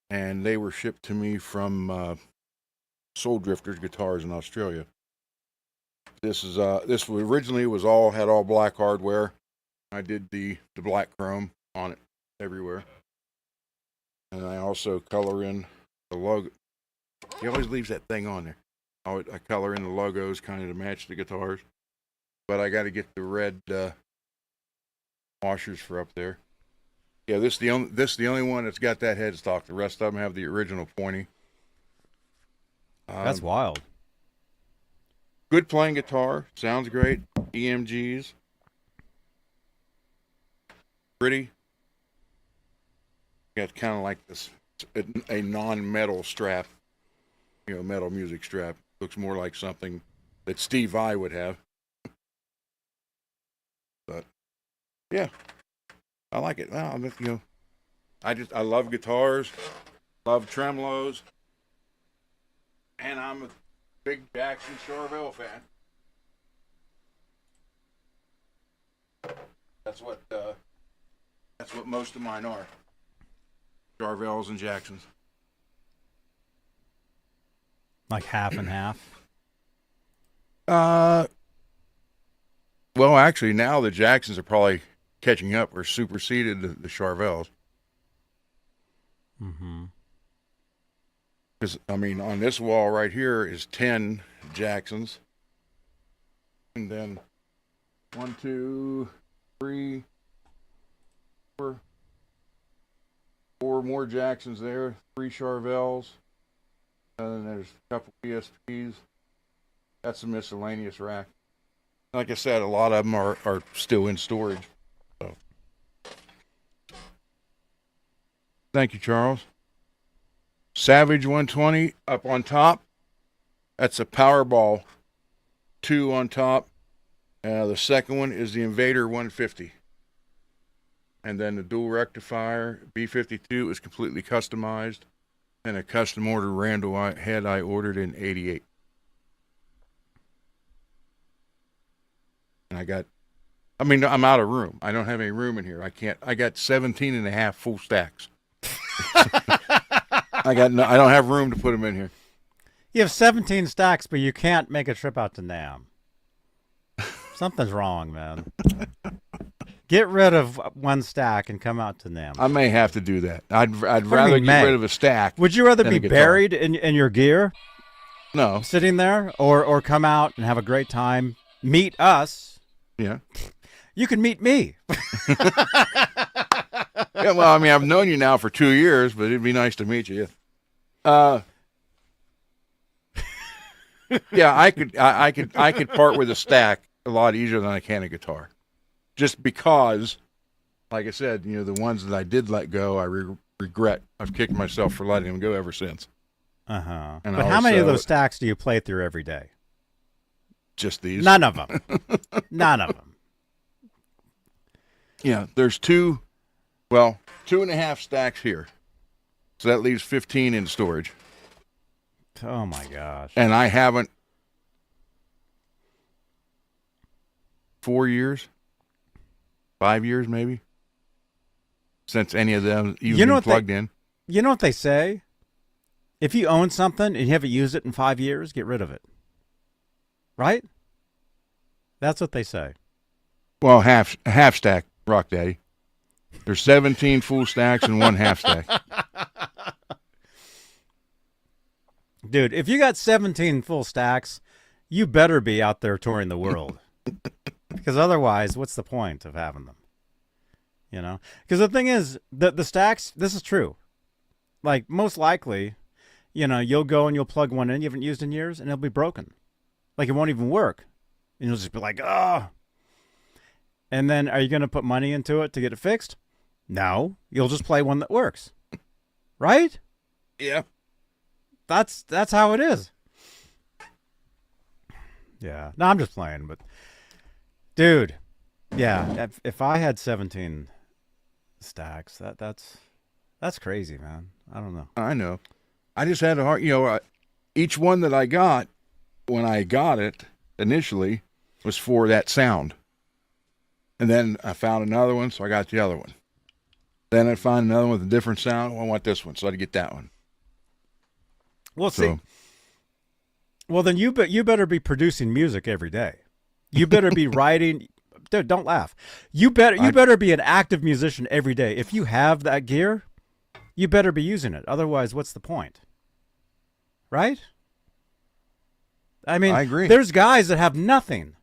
and they were shipped to me from Soul Drifters Guitars in Australia. This originally had all black hardware. I did the black chrome on it everywhere. And I also color in the logo. He always leaves that thing on there. I color in the logos kind of to match the guitars. But I got to get the red washers for up there. Yeah, this is the only one that's got that headstock. The rest of them have the original pointy. That's wild. Good playing guitar. Sounds great. EMGs. Pretty. Got kind of like this, a non-metal strap, metal music strap. Looks more like something that Steve Vai would have. But yeah, I like it. Well, I love guitars, love tremolos, and I'm a big Jackson Charvel fan. That's what most of mine are. Charvels and Jacksons. Like half and half? Well, actually, now the Jacksons are probably catching up or superseded the Charvels. Mm-hmm. Because, on this wall right here is 10 Jacksons. And then 1, 2, 3, 4. 4 more Jacksons there, 3 Charvels, and then there's a couple ESPs. That's a miscellaneous rack. Like I said, a lot of them are still in storage. So, thank you, Charles. Savage 120 up on top. That's a Powerball 2 on top. The second one is the Invader 150. And then the dual rectifier B52 is completely customized, and a custom order Randall head I ordered in '88. And I'm out of room. I don't have any room in here. I got 17 and a half full stacks. I don't have room to put them in here. You have 17 stacks, but you can't make a trip out to NAMM. Something's wrong, man. Get rid of one stack and come out to NAMM. I may have to do that. I'd rather get rid of a stack. Would you rather be buried in your gear? No. Sitting there? Or come out and have a great time? Meet us? Yeah. You can meet me. Yeah, well, I've known you now for 2 years, but it'd be nice to meet you. Yeah, I could part with a stack. a lot easier than I can a guitar. Just because, like I said, the ones that I did let go, I regret. I've kicked myself for letting them go ever since. Uh-huh. And But how many of also- those stacks do you play through every day? Just these. None of them. None of them. Yeah, there's 2.5 stacks here. So that leaves 15 in storage. Oh, my gosh. And I haven't 4 years, 5 years maybe, since any of them even been plugged in. You know what they say? If you own something and you haven't used it in 5 years, get rid of it. Right? That's what they say. Well, half stack, Rock Daddy. There's 17 full stacks and 1 half stack. Dude, if you got 17 full stacks, you better be out there touring the world. Because otherwise, what's the point of having them? Because the thing is, the stacks, this is true. Like, most likely, you'll go and you'll plug one in you haven't used in years, and it'll be broken. Like, it won't even work. And you'll just be like, oh. And then, are you going to put money into it to get it fixed? No. You'll just play one that works. Right? Yeah. That's how it is. Yeah. No, I'm just playing, but dude, yeah, if I had 17 stacks, that's crazy, man. I don't know. I know. I just had a hard, each one that I got when I got it initially was for that sound. And then I found another one, so I got the other one. Then I found another one with a different sound. Well, I want this one, so I had to get that one. Well, see. Well, then you better be producing music every day. You better be writing. Dude, don't laugh. You better be an active musician every day. If you have that gear, you better be using it. Otherwise, what's the point? Right? I mean, I agree. There's guys that have nothing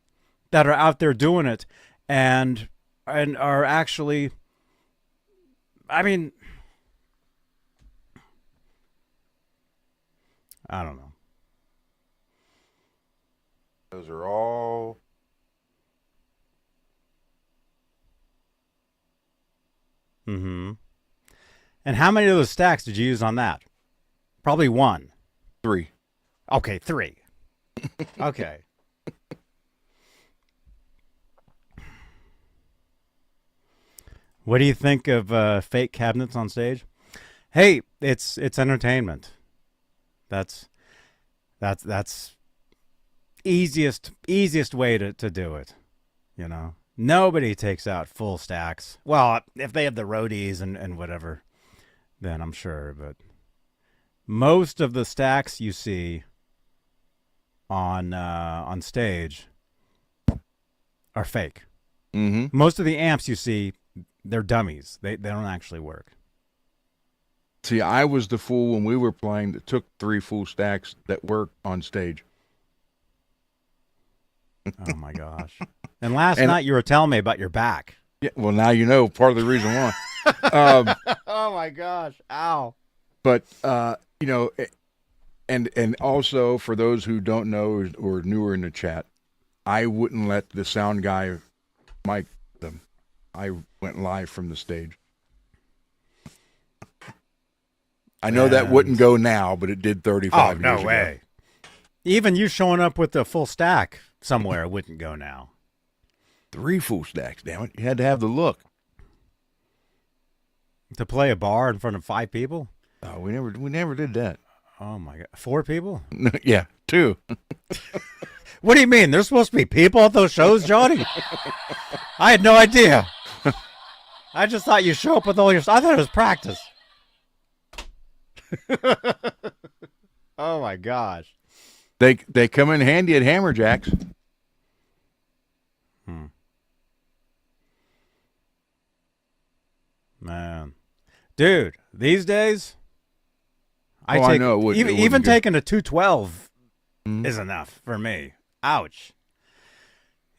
that are out there doing it and are actually, I mean, I don't know. Those are all. Mm-hmm. And how many of those stacks did you use on that? Probably 1. 3. Okay, 3. Okay. What do you think of fake cabinets on stage? Hey, it's entertainment. That's easiest way to do it. Nobody takes out full stacks. Well, if they have the roadies and whatever, then I'm sure. But most of the stacks you see on stage are fake. Mm-hmm. Most of the amps you see, they're dummies. They don't actually work. See, I was the fool when we were playing that took 3 full stacks that worked on stage. Oh my gosh! And last night you were telling me about your back. Yeah, well, now you know part of the reason why. Oh my gosh! Ow! But and also for those who don't know or newer in the chat, I wouldn't let the sound guy mic them. I went live from the stage. I know that wouldn't go now, but it did 35 years ago. Oh, no way. Even you showing up with a full stack somewhere wouldn't go now. 3 full stacks, damn it. You had to have the look. To play a bar in front of 5 people? Oh, we never did that. Oh, my God. 4 people? Yeah, 2. What do you mean? There's supposed to be people at those shows, Johnny? I had no idea. I just thought you show up with all your... I thought it was practice. Oh, my gosh. They come in handy at Hammerjacks. Man. Dude, these days... I know it wouldn't. Even taking a 212 is enough for me. Ouch.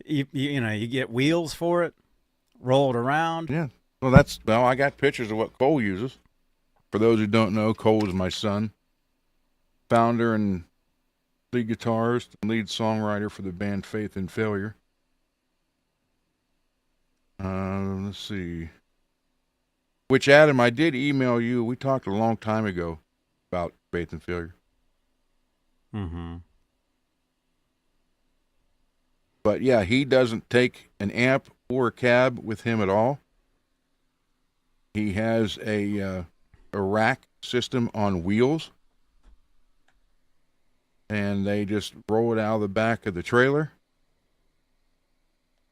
You get wheels for it, roll it around. Yeah. Well, I got pictures of what Cole uses. For those who don't know, Cole is my son, founder and lead guitarist and lead songwriter for the band Faith and Failure. Let's see. Which, Adam, I did email you. We talked a long time ago about Faith and Failure. Mm-hmm. But yeah, he doesn't take an amp or a cab with him at all. He has a rack system on wheels, and they just roll it out of the back of the trailer,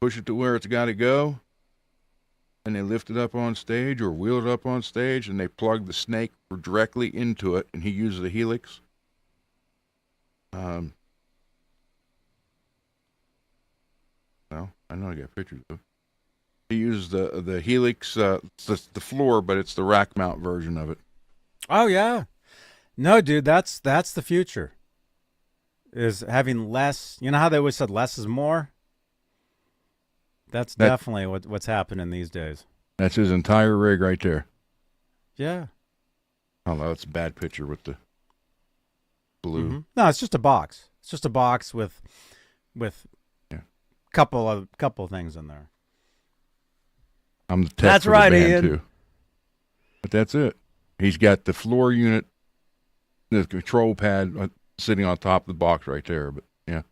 push it to where it's got to go, and they lift it up on stage or wheel it up on stage, and they plug the snake directly into it, and he uses a Helix. Well, I know I got pictures of. He uses the Helix, it's the floor, but it's the rack mount version of it. Oh yeah, no, dude, that's the future. Is having less. You know how they always said less is more. That's definitely what's happening these days. That's his entire rig right there. Yeah. Oh no, that's a bad picture with the blue. Mm-hmm. No, it's just a box. It's just a box with couple of things in there. I'm the tech That's for right, the band Ian. too. But that's it. He's got the floor unit, the control pad sitting on top of the box right there. But yeah.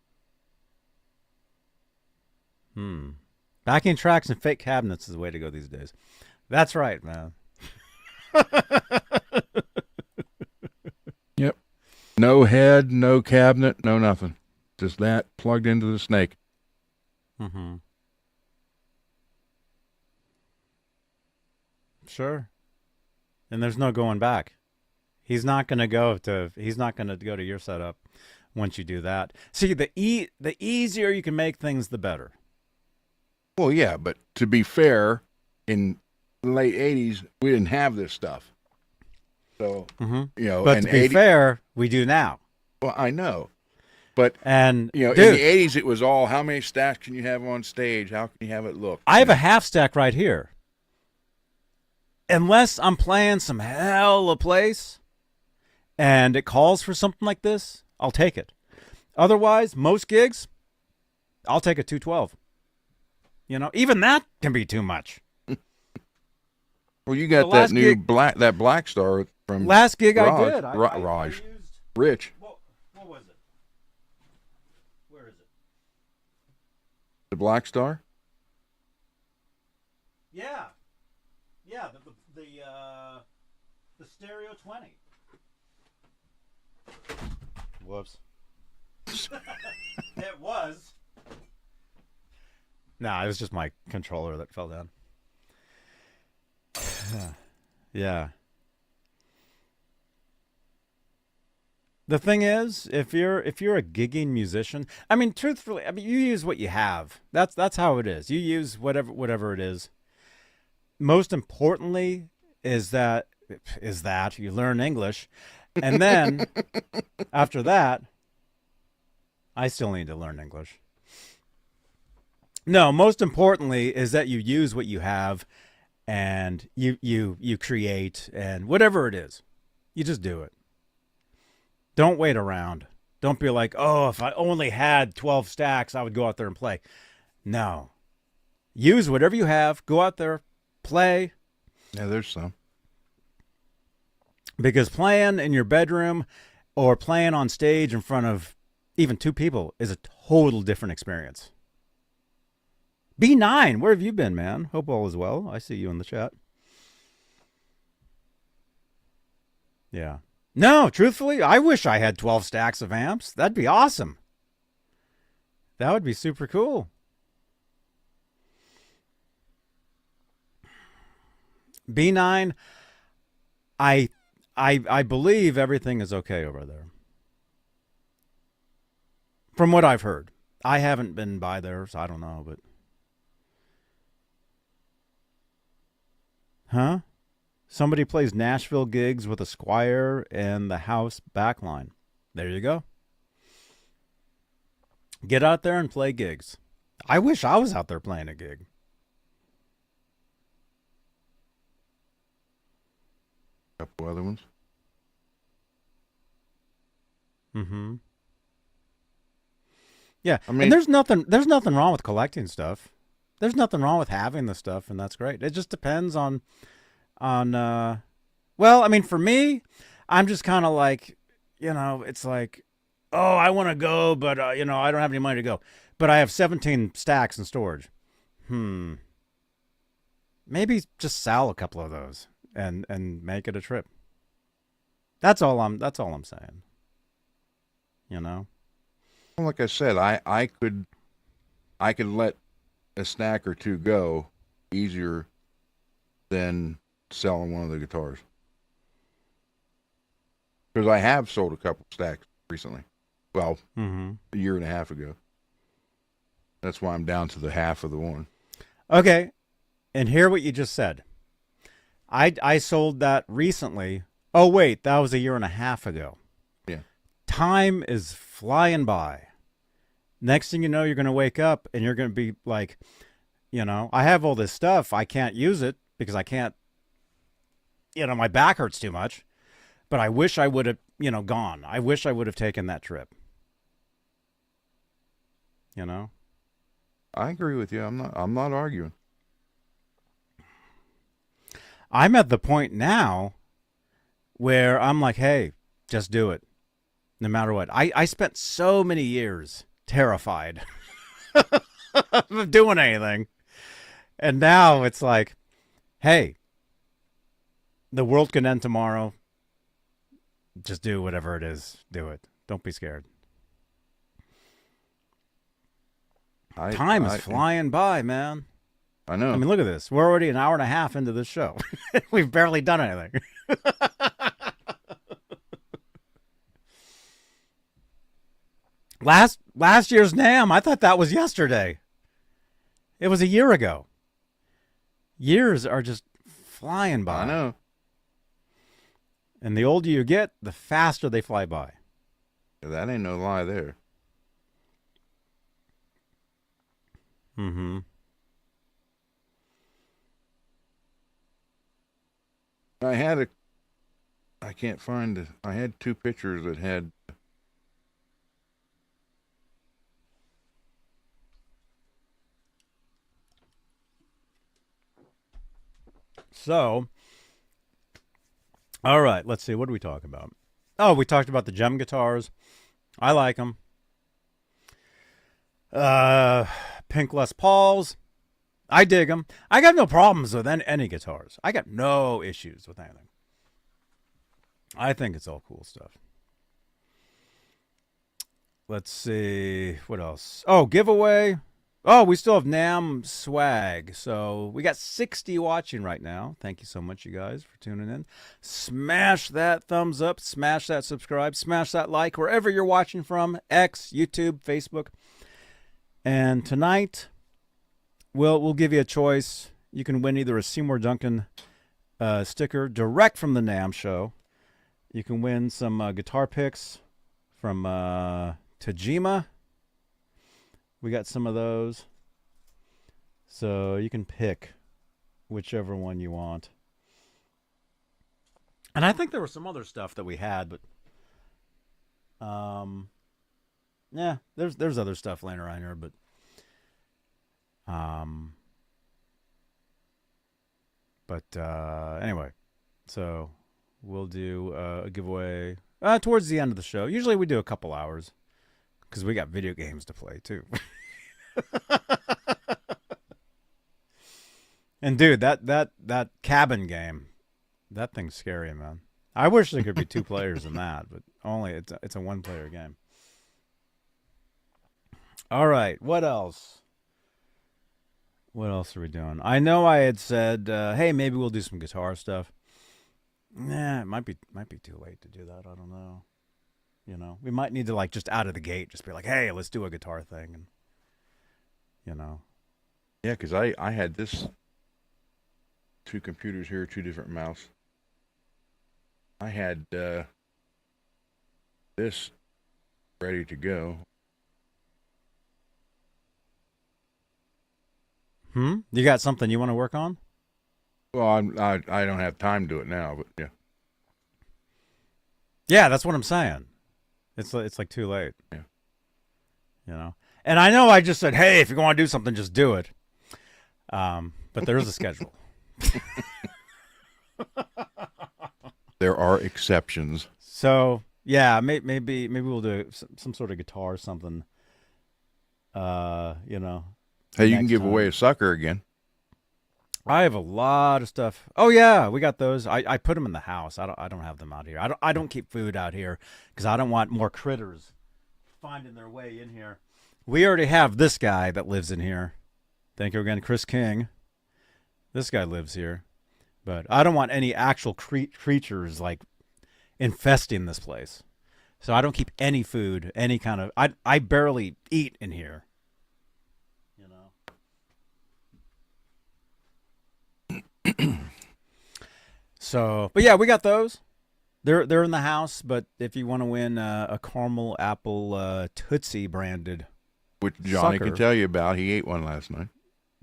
Backing tracks and fake cabinets is the way to go these days. That's right, man. Yep. No head, no cabinet, no nothing. Just that plugged into the snake. Mm-hmm. Sure. And there's no going back. He's not going to go to your setup once you do that. See, the easier you can make things, the better. Well, yeah, but to be fair, in the late 80s, we didn't have this stuff. So, you know, but to be fair, we do now. Well, I know. But, and you know, dude, in the 80s, it was all, how many stacks can you have on stage? How can you have it look? I have a half stack right here. Unless I'm playing some hell of a place and it calls for something like this, I'll take it. Otherwise, most gigs, I'll take a 212. You know, even that can be too much. Well, you got that new Black Star from last gig Raj, I did. Raj. Rich. What was it? Where is it? The Black Star? Yeah. Yeah, the Stereo 20. Whoops. It was. Nah, it was just my controller that fell down. Yeah. The thing is, if you're a gigging musician, I mean, truthfully, you use what you have. That's how it is. You use whatever it is. Most importantly is that you learn English, and then after that, I still need to learn English. No, most importantly is that you use what you have, and you create, and whatever it is, you just do it. Don't wait around. Don't be like, oh, if I only had 12 stacks, I would go out there and play. No, use whatever you have. Go out there. Play. Yeah, there's some. Because playing in your bedroom or playing on stage in front of even two people is a total different experience. B9, where have you been, man? Hope all is well. I see you in the chat. Yeah. No, truthfully, I wish I had 12 stacks of amps. That'd be awesome. That would be super cool. B9, I believe everything is okay over there. From what I've heard. I haven't been by there, so I don't know, but... Huh? Somebody plays Nashville gigs with a Squier and the house backline. There you go. Get out there and play gigs. I wish I was out there playing a gig. Couple other ones. Mm-hmm. Yeah, I mean, and there's nothing wrong with collecting stuff. There's nothing wrong with having the stuff, and that's great. It just depends on well, I mean, for me, I'm just kind of like, it's like, oh, I want to go, but I don't have any money to go. But I have 17 stacks in storage. Maybe just sell a couple of those and make it a trip. That's all I'm saying. Well, like I said, I could let a stack or two go easier than selling one of the guitars. Because I have sold a couple stacks recently. Well, a year and a half ago. That's why I'm down to the half of the one. Okay. And hear what you just said. I sold that recently. Oh, wait, that was a year and a half ago. Yeah. Time is flying by. Next thing you know, you're going to wake up and you're going to be like, I have all this stuff. I can't use it because I can't, my back hurts too much. But I wish I would have, gone. I wish I would have taken that trip. I agree with you. I'm not arguing. I'm at the point now where I'm like, hey, just do it. No matter what. I spent so many years terrified of doing anything. And now it's like, hey, the world can end tomorrow. Just do whatever it is. Do it. Don't be scared. Time is flying by, man. I know. I mean, look at this. We're already an hour and a half into this show. We've barely done anything. Last year's NAMM, I thought that was yesterday. It was a year ago. Years are just flying by. I know. And the older you get, the faster they fly by. That ain't no lie there. Mm-hmm. I had two pictures that had So, all right, let's see. What do we talk about? Oh, we talked about the JEM guitars. I like them. Pink Les Pauls. I dig them. I got no problems with any guitars. I got no issues with anything. I think it's all cool stuff. Let's see. What else? Oh, giveaway. Oh, we still have NAMM swag. So we got 60 watching right now. Thank you so much, you guys, for tuning in. Smash that thumbs up. Smash that subscribe. Smash that like wherever you're watching from. X, YouTube, Facebook. And tonight, we'll give you a choice. You can win either a Seymour Duncan sticker direct from the NAMM show. You can win some guitar picks from Tajima. We got some of those. So you can pick whichever one you want. And I think there was some other stuff that we had, but yeah, there's other stuff laying around here, but anyway, so we'll do a giveaway towards the end of the show. Usually we do a couple hours because we got video games to play too. And dude, that cabin game, that thing's scary, man. I wish there could be two players in that, but only it's a one-player game. All right, what else? What else are we doing? I know I had said, hey, maybe we'll do some guitar stuff. Nah, it might be too late to do that. I don't know. You know, we might need to like just out of the gate, just be like, hey, let's do a guitar thing, and you know. Yeah, because I had this two computers here, two different mouse. I had this ready to go. You got something you want to work on? Well, I don't have time to do it now, but yeah. Yeah, that's what I'm saying. It's like too late. Yeah. You know. And I know I just said, hey, if you're going to do something, just do it. But there is a schedule. There are exceptions. So yeah, maybe we'll do some sort of guitar or something. You know. Hey, you can next give time. away a sucker again. I have a lot of stuff. Oh yeah, we got those. I put them in the house. I don't have them out here. I don't keep food out here because I don't want more critters finding their way in here. We already have this guy that lives in here. Thank you again, Chris King. This guy lives here, but I don't want any actual creatures like infesting this place. So I don't keep any food, any kind of. I barely eat in here. So, but yeah, we got those. They're in the house. But if you want to win a caramel apple Tootsie branded, Which Johnny sucker, can tell you about. He ate one last night.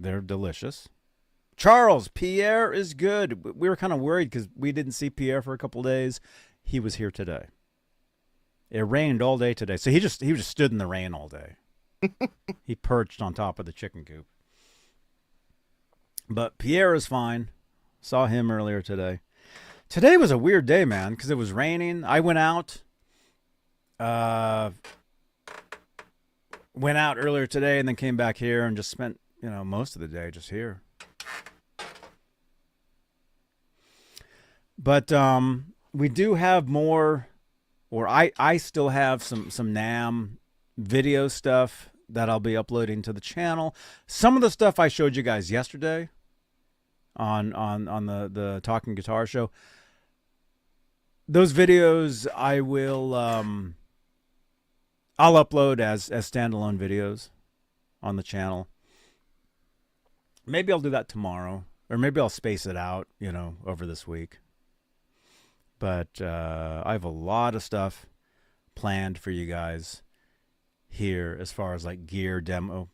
they're delicious. Charles, Pierre is good. We were kind of worried because we didn't see Pierre for a couple days. He was here today. It rained all day today, so he just stood in the rain all day. He perched on top of the chicken coop. But Pierre is fine. Saw him earlier today. Today was a weird day, man, because it was raining. I went out earlier today and then came back here and just spent, most of the day just here. But we do have more, or I still have some NAMM video stuff that I'll be uploading to the channel. Some of the stuff I showed you guys yesterday on the Talking Guitar show, those videos I will I'll upload as standalone videos on the channel. Maybe I'll do that tomorrow, or maybe I'll space it out, over this week. But I have a lot of stuff planned for you guys here as far as like gear demo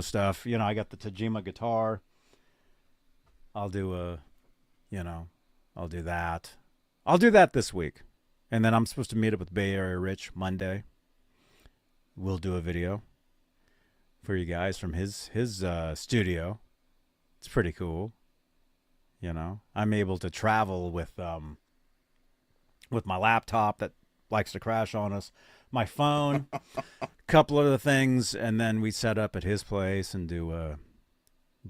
stuff. I got the Tajima guitar. I'll do I'll do that. I'll do that this week. And then I'm supposed to meet up with Bay Area Rich Monday. We'll do a video for you guys from his studio. It's pretty cool. I'm able to travel with my laptop that likes to crash on us, my phone, a couple of other things, and then we set up at his place and do a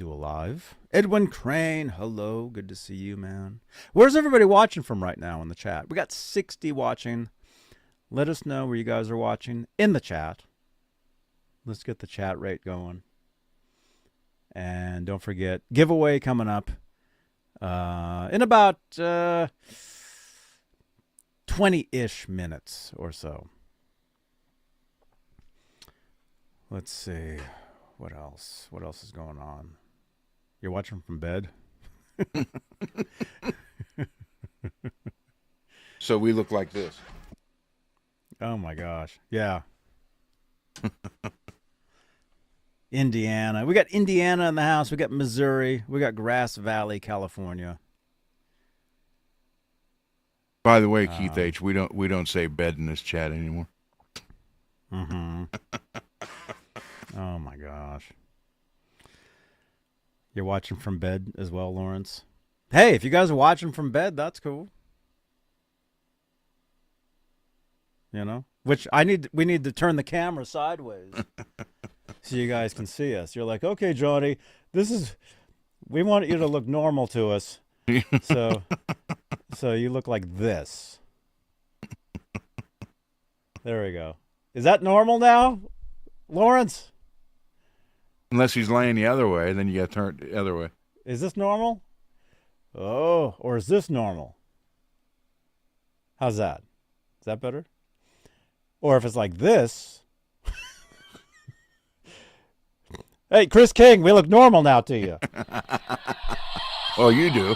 live. Edwin Crane, hello, good to see you, man. Where's everybody watching from right now in the chat? We got 60 watching. Let us know where you guys are watching in the chat. Let's get the chat rate going. And don't forget, giveaway coming up in about 20-ish minutes or so. Let's see. What else? What else is going on? You're watching from bed? So we look like this. Oh my gosh. Yeah. Indiana. We got Indiana in the house. We got Missouri. We got Grass Valley, California. By the way, Keith H., we don't say bed in this chat anymore. Mm-hmm. Oh my gosh. You're watching from bed as well, Lawrence? Hey, if you guys are watching from bed, that's cool. Which we need to turn the camera sideways so you guys can see us. You're like, okay, Johnny, we want you to look normal to us. So you look like this. There we go. Is that normal now, Lawrence? Unless he's laying the other way, then you got to turn it the other way. Is this normal? Oh, or is this normal? How's that? Is that better? Or if it's like this. Hey, Chris King, we look normal now to you. Oh, you do.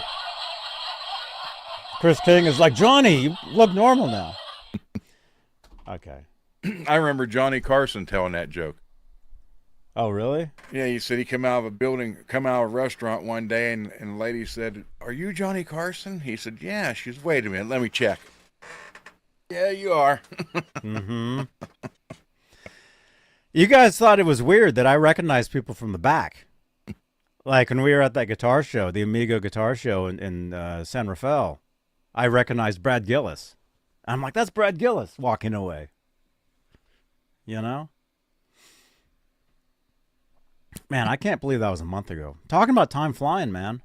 Chris King is like, Johnny, you look normal now. Okay. I remember Johnny Carson telling that joke. Oh, really? Yeah, he said he come out of a restaurant one day, and the lady said, "Are you Johnny Carson?" He said, "Yeah." She said, "Wait a minute, let me check." Yeah, you are. Mm-hmm. You guys thought it was weird that I recognized people from the back. Like when we were at that guitar show, the Amigo guitar show in San Rafael, I recognized Brad Gillis. I'm like, that's Brad Gillis walking away. You know? Man, I can't believe that was a month ago. Talking about time flying, man.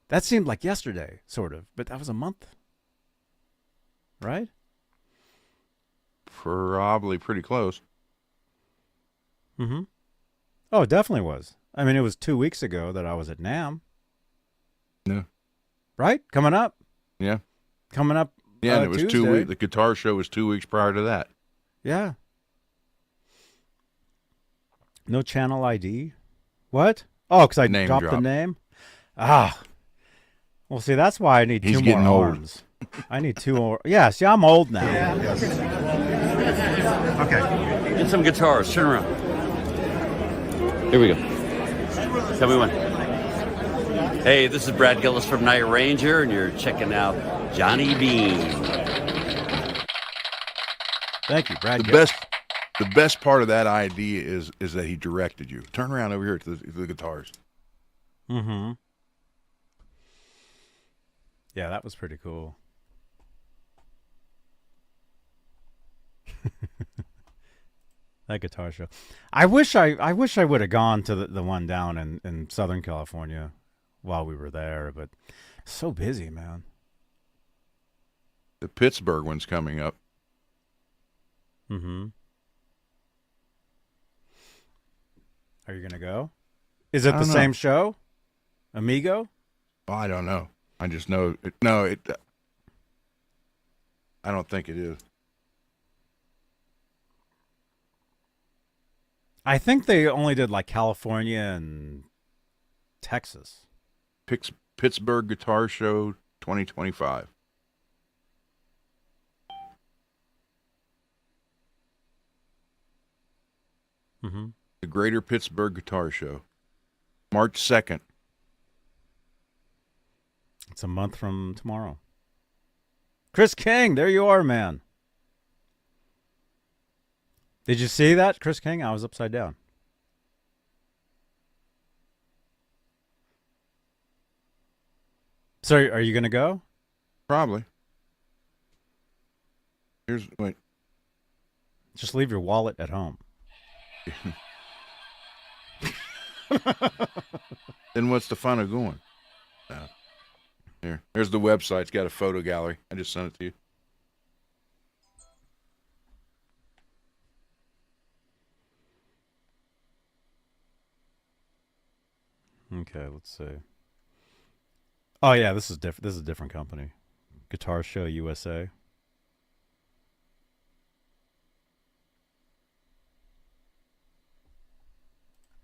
That seemed like yesterday, sort of, but that was a month. Right? Probably pretty close. Mm-hmm. Oh, it definitely was. I mean, it was 2 weeks ago that I was at NAMM. Yeah. Right? Coming up. Yeah. Coming up. Yeah, and it was Tuesday. 2 weeks. The guitar show was 2 weeks prior to that. Yeah. No channel ID. What? Oh, because I Name dropped the drop. name. Ah. Well, see, that's why I need He's two getting more old. arms. I need two more. Yeah, see, I'm old now. Okay. Get some guitars. Turn around. Here we go. Tell me when. Hey, this is Brad Gillis from Night Ranger, and you're checking out Johnny Beane. Thank you, Brad. The best part of that idea is that he directed you. Turn around over here to the guitars. Mm-hmm. Yeah, that was pretty cool. That guitar show. I wish I would have gone to the one down in Southern California while we were there, but so busy, man. The Pittsburgh one's coming up. Mm-hmm. Are you gonna go? Is it the same show? Amigo? Oh, I don't know. I just know it. I don't think it is. I think they only did like California and Texas. Pittsburgh Guitar Show 2025. Mm-hmm. The Greater Pittsburgh Guitar Show. March 2nd. It's a month from tomorrow. Chris King, there you are, man. Did you see that, Chris King? I was upside down. So are you going to go? Probably. Wait. Just leave your wallet at home. Then what's the fun of going? There's the website. It's got a photo gallery. I just sent it to you. Okay, let's see. Oh yeah, this is different. This is a different company. Guitar Show USA.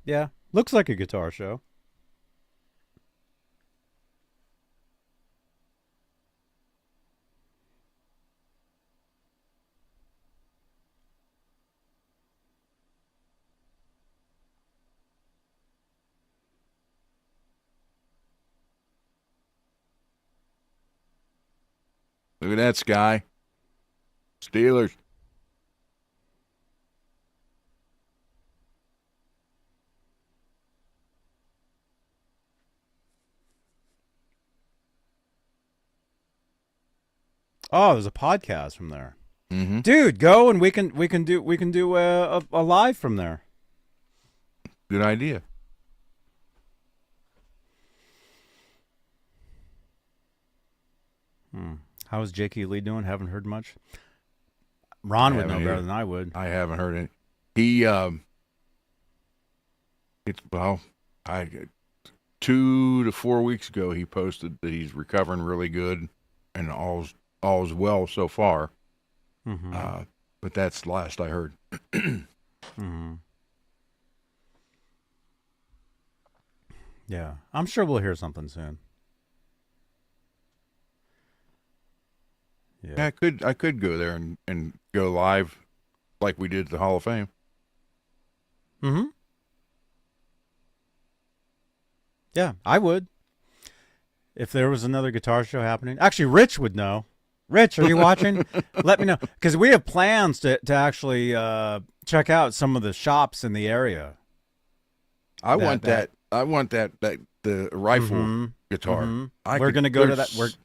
Yeah, looks like a guitar show. Look at that sky. Steelers. Oh, there's a podcast from there. Mm-hmm. Dude, go and we can do a live from there. Good idea. How's Jakey Lee doing? Haven't heard much. Ron would know better than I would. I haven't heard it. He 2 to 4 weeks ago he posted that he's recovering really good and all's well so far. Mm-hmm. But that's the last I heard. Mm-hmm. Yeah, I'm sure we'll hear something soon. Yeah, I could go there and go live like we did at the Hall of Fame. Mm-hmm. Yeah, I would. If there was another guitar show happening. Actually, Rich would know. Rich, are you watching? Let me know. Because we have plans to actually check out some of the shops in the area. I want that I want the rifle guitar. We're gonna go to that.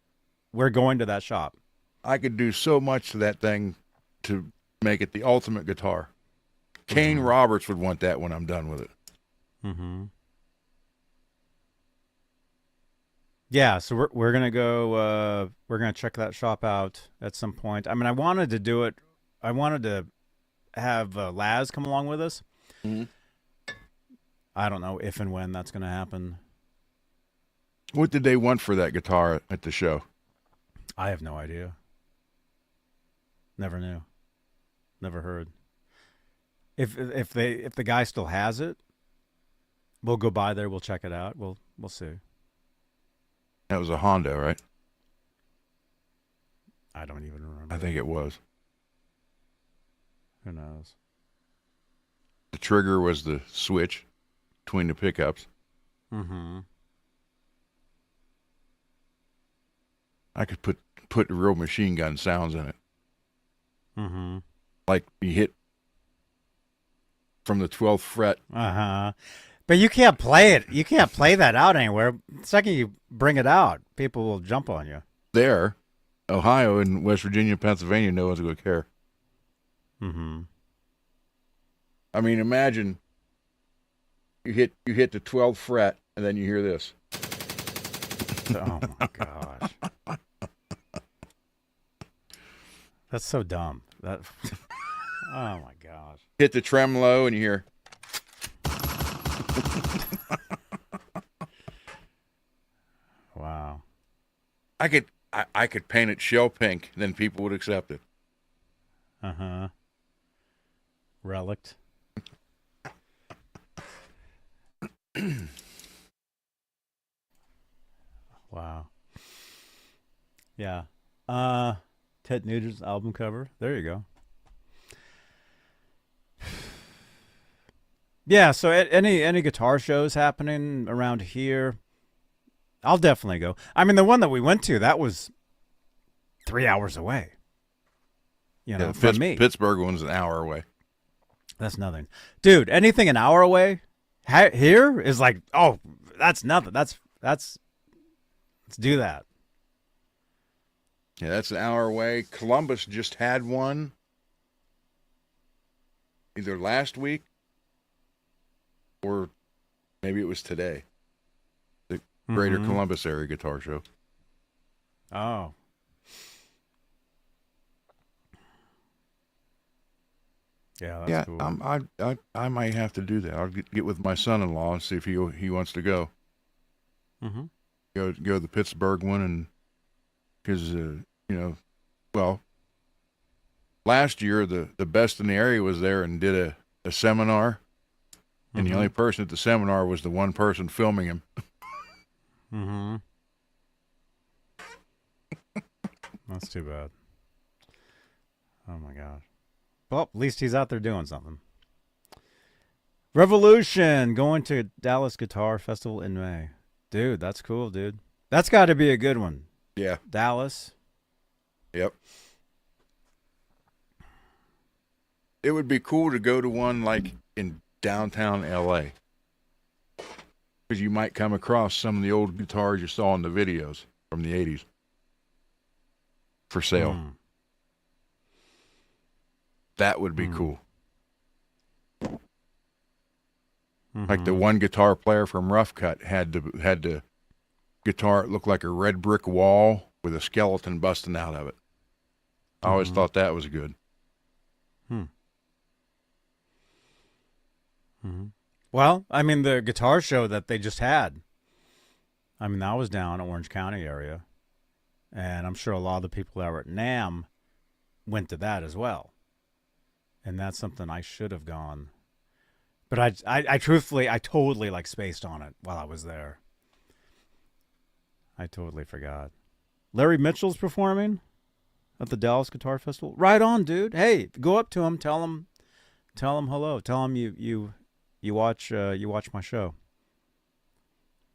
We're going to that shop. I could do so much to that thing to make it the ultimate guitar. Kane Roberts would want that when I'm done with it. Yeah, so we're gonna go. We're gonna check that shop out at some point. I mean, I wanted to do it. I wanted to have Laz come along with us. I don't know if and when that's gonna happen. What did they want for that guitar at the show? I have no idea. Never knew. Never heard. If the guy still has it, we'll go by there. We'll check it out. We'll see. That was a Honda, right? I don't even remember. I think it was. Who knows? The trigger was the switch between the pickups. I could put real machine gun sounds in it. Like you hit from the 12th fret. But you can't play it. You can't play that out anywhere. The second you bring it out, people will jump on you. There, Ohio and West Virginia, Pennsylvania, no one's going to care. I mean, imagine you hit the 12th fret and then you hear this. Oh my gosh. That's so dumb. That. Oh my gosh. Hit the tremolo and you hear. Wow. I could paint it shell pink, then people would accept it. Relict. Wow. Yeah. Ted Nugent's album cover. There you go. Yeah, so any guitar shows happening around here, I'll definitely go. I mean, the one that we went to, that was 3 hours away. You know, from me. Pittsburgh one's an hour away. That's nothing. Dude, anything an hour away here is like, oh, that's nothing. Let's do that. Yeah, that's an hour away. Columbus just had one either last week or maybe it was today. The Greater Columbus Area Guitar Show. Oh. Yeah, that's cool. I might have to do that. I'll get with my son-in-law and see if he wants to go. Go to the Pittsburgh one, and because last year the best in the area was there and did a seminar, and the only person at the seminar was the one person filming him. That's too bad. Oh my gosh. Well, at least he's out there doing something. Revolution going to Dallas Guitar Festival in May. Dude, that's cool, dude. That's got to be a good one. Yeah. Dallas. Yep. It would be cool to go to one like in downtown LA. Because you might come across some of the old guitars you saw in the videos from the 80s for sale. That would be cool. Like the one guitar player from Rough Cut had the guitar. It looked like a red brick wall with a skeleton busting out of it. I always thought that was good. Well, I mean, the guitar show that they just had, I mean, that was down in Orange County area. And I'm sure a lot of the people that were at NAMM went to that as well. And that's something I should have gone. But I truthfully, I totally like spaced on it while I was there. I totally forgot. Larry Mitchell's performing at the Dallas Guitar Festival. Right on, dude. Hey, go up to him, tell him hello. Tell him you watch my show.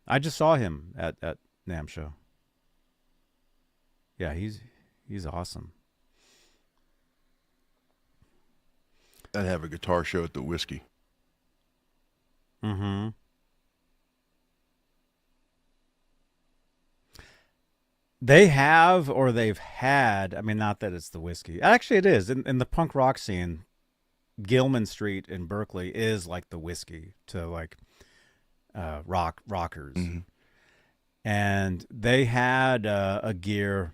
I just saw him at NAMM show. Yeah, he's awesome. I'd have a guitar show at the Whiskey. They have, or they've had. I mean, not that it's the whiskey. Actually, it is. In the punk rock scene, Gilman Street in Berkeley is like the whiskey to like rockers. Mm-hmm. And they had a gear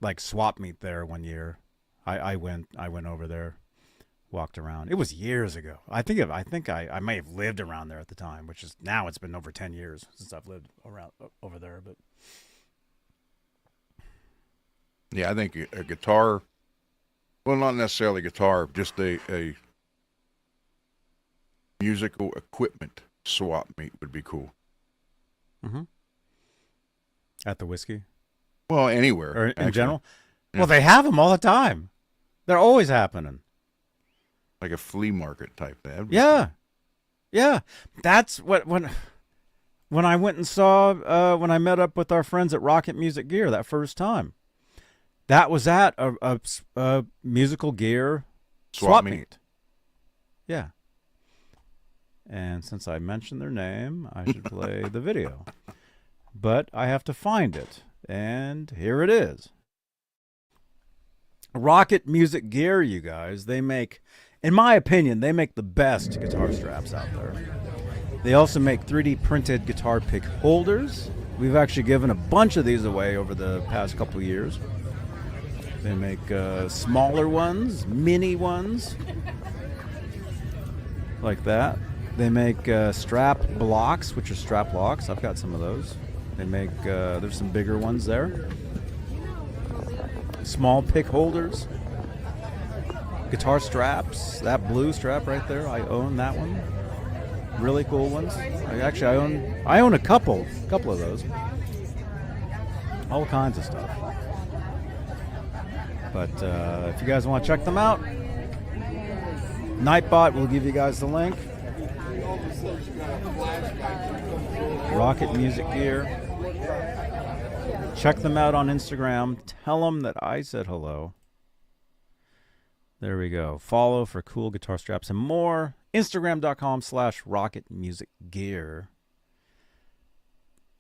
like swap meet there one year. I went over there, walked around. It was years ago. I think I may have lived around there at the time, which is now it's been over 10 years since I've lived around over there. But Yeah, I think a guitar, well, not necessarily guitar, just a musical equipment swap meet would be cool. mm-hmm. At the whiskey Well, anywhere. or in actually. general, Yeah. well, they have them all the time. They're always happening. Like a flea market type. That'd be Yeah, yeah. That's what when I went and saw when I met up with our friends at Rocket Music Gear that first time. That was at a musical gear swap meet. Yeah. And since I mentioned their name, I should play the video. But I have to find it, and here it is. Rocket Music Gear, you guys. They make, in my opinion, they make the best guitar straps out there. They also make 3D printed guitar pick holders. We've actually given a bunch of these away over the past couple of years. They make smaller ones, mini ones, like that. They make strap blocks, which are strap locks. I've got some of those. They make, there's some bigger ones there. Small pick holders. Guitar straps. That blue strap right there, I own that one. Really cool ones. I own a couple of those. All kinds of stuff. But if you guys want to check them out, Nightbot will give you guys the link. Rocket Music Gear. Check them out on Instagram. Tell them that I said hello. There we go. Follow for cool guitar straps and more. Instagram.com/rocketmusicgear.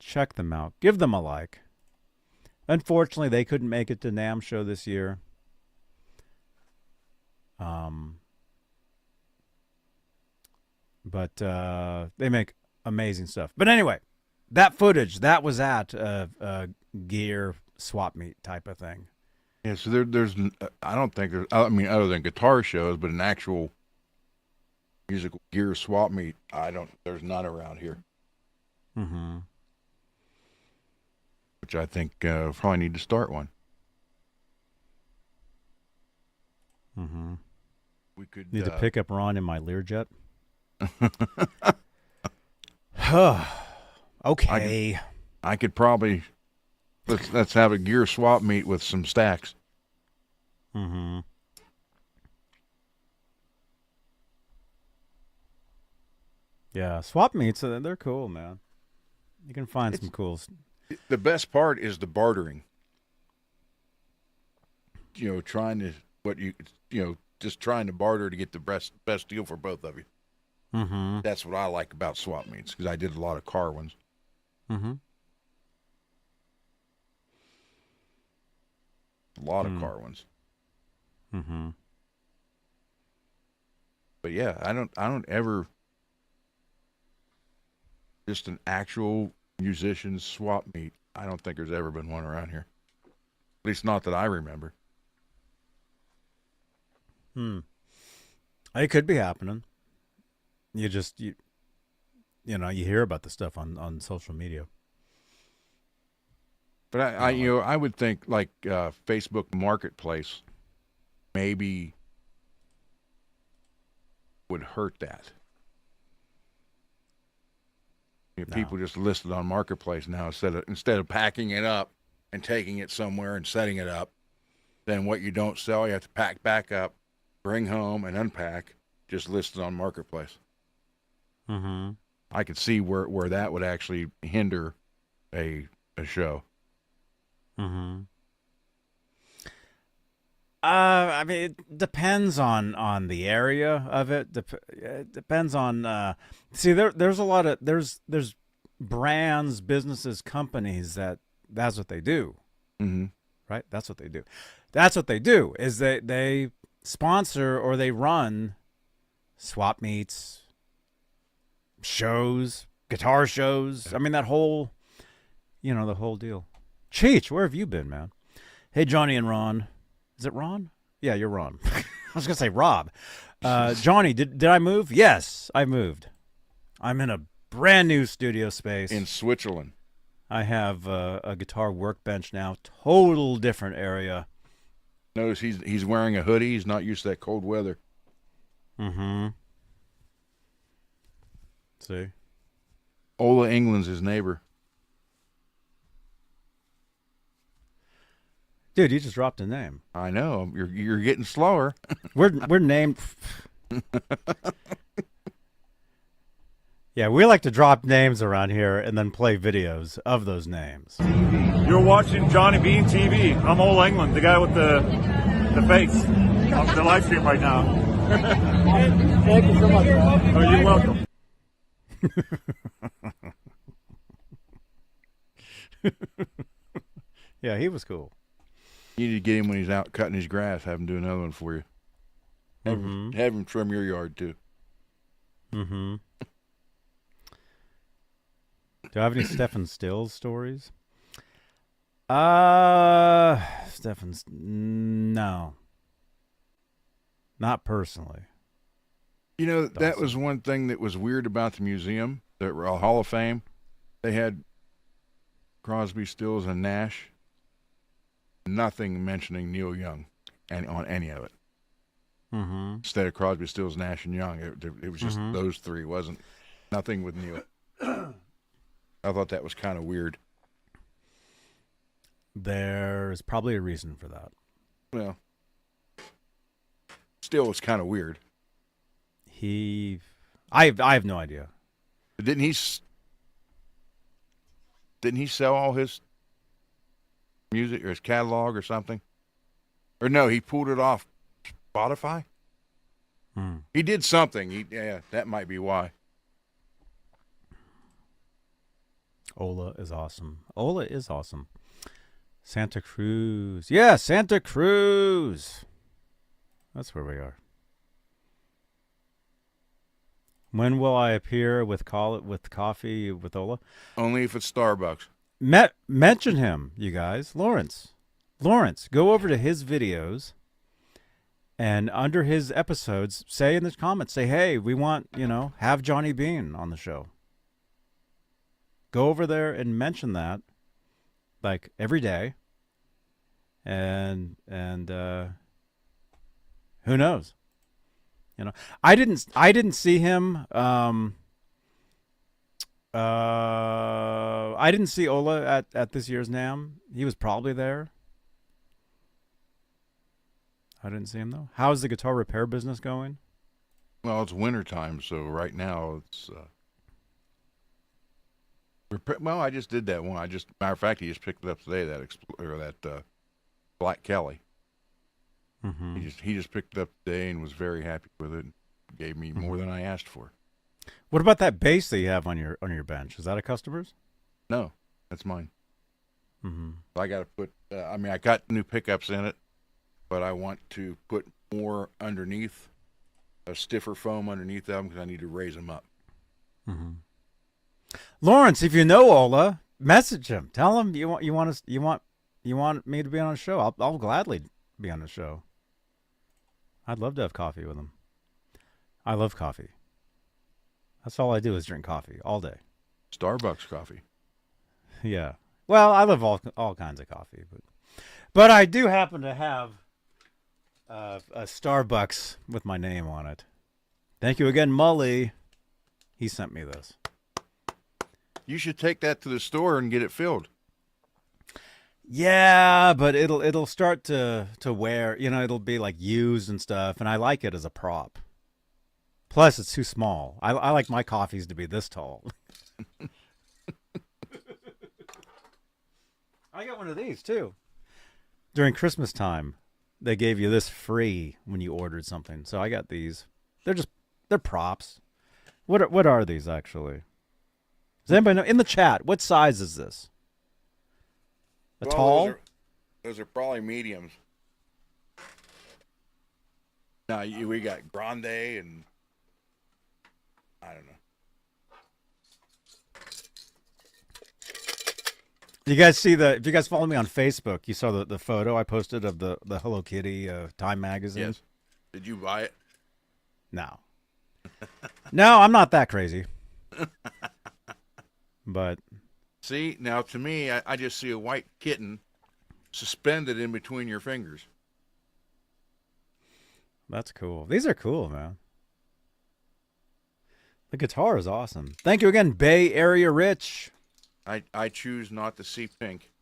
Check them out. Give them a like. Unfortunately, they couldn't make it to NAMM show this year. But they make amazing stuff. But anyway, that footage, that was at a gear swap meet type of thing. Yeah, so there's, I don't think there's, I mean, other than guitar shows, but an actual musical gear swap meet, there's none around here. Mm-hmm. Which I think probably need to start one. Mm-hmm. We could Need to pick up Ron in my Learjet. Okay. I could probably let's have a gear swap meet with some stacks. Mm-hmm. Yeah, swap meets, they're cool, man. You can find some cool. The best part is the bartering. Trying to just trying to barter to get the best deal for both of you. Mm-hmm. That's what I like about swap meets, because I did a lot of car ones. Mm-hmm. A lot of car ones. Mm-hmm. But yeah, I don't ever just an actual musician swap meet. I don't think there's ever been one around here. At least not that I remember. It could be happening. You hear about the stuff on social media. But I would think like Facebook Marketplace maybe would hurt that. People just list it on Marketplace now instead of packing it up and taking it somewhere and setting it up. Then what you don't sell, you have to pack back up, bring home, and unpack. Just list it on Marketplace. Mm-hmm. I could see where that would actually hinder a show. Mm-hmm. I mean, it depends on the area of it. It depends on. See, there's a lot of there's brands, businesses, companies that's what they do. Mm-hmm. Right? That's what they do. That's what they do, is they sponsor or they run swap meets, shows, guitar shows. I mean, that whole, the whole deal. Cheech, where have you been, man? Hey, Johnny and Ron. Is it Ron? Yeah, you're Ron. I was going to say Rob. Johnny, did I move? Yes, I moved. I'm in a brand new studio space. In Switzerland. I have a guitar workbench now. Total different area. Notice he's wearing a hoodie. He's not used to that cold weather. Mm-hmm. See? Ola England's his neighbor. Dude, you just dropped a name. I know. You're getting slower. We're named. Yeah, we like to drop names around here and then play videos of those names. You're watching Johnny Beane TV. I'm Ola England, the guy with the face on the live stream right now. Thank you so much. Oh, you're welcome. Yeah, he was cool. You need to get him when he's out cutting his grass. Have him do another one for you. Have him trim your yard, too. Mm-hmm. Do I have any Stephen Stills stories? Stephen's... No. Not personally. You know, that was one thing that was weird about the museum, the Hall of Fame. They had Crosby, Stills, and Nash. Nothing mentioning Neil Young on any of it. Mm-hmm. Instead of Crosby, Stills, Nash, and Young, it was just those three. Wasn't nothing with Neil. I thought that was kind of weird. There's probably a reason for that. Well, still, it's kind of weird. I have no idea. Didn't he sell all his music or his catalog or something? Or no, he pulled it off Spotify? He did something. Yeah, that might be why. Ola is awesome. Ola is awesome. Santa Cruz. Yeah, Santa Cruz. That's where we are. When will I appear with coffee with Ola? Only if it's Starbucks. Mention him, you guys. Lawrence, go over to his videos and under his episodes, say in the comments, say, hey, we want, have Johnny Beane on the show. Go over there and mention that, like, every day. And who knows? I didn't see him. I didn't see Ola at this year's NAMM. He was probably there. I didn't see him, though. How's the guitar repair business going? Well, it's wintertime, so right now it's... well, I just did that one. Matter of fact, he just picked it up today, that Black Kelly. Mm-hmm. He just picked it up today and was very happy with it. Gave me more than I asked for. What about that bass that you have on your bench? Is that a customer's? No, that's mine. Mm-hmm. I got to put. I got new pickups in it, but I want to put more underneath, a stiffer foam underneath them because I need to raise them up. Mm-hmm. Lawrence, if you know Ola, message him. Tell him you want me to be on a show. I'll gladly be on the show. I'd love to have coffee with him. I love coffee. That's all I do is drink coffee all day. Starbucks coffee. Yeah. Well, I love all kinds of coffee, but I do happen to have a Starbucks with my name on it. Thank you again, Mully. He sent me this. You should take that to the store and get it filled. Yeah, but it'll start to wear. It'll be like used and stuff, and I like it as a prop. Plus, it's too small. I like my coffees to be this tall. I got one of these too. During Christmas time, they gave you this free when you ordered something. So I got these. They're props. What are these actually? Does anybody know in the chat what size is this? Tall? Those are probably mediums. Now we got grande and I don't know. You guys see if you guys follow me on Facebook, you saw the photo I posted of the Hello Kitty Time magazine. Yes. Did you buy it? No. No, I'm not that crazy. But see, now to me, I just see a white kitten suspended in between your fingers. That's cool. These are cool, man. The guitar is awesome. Thank you again, Bay Area Rich. I choose not to see pink.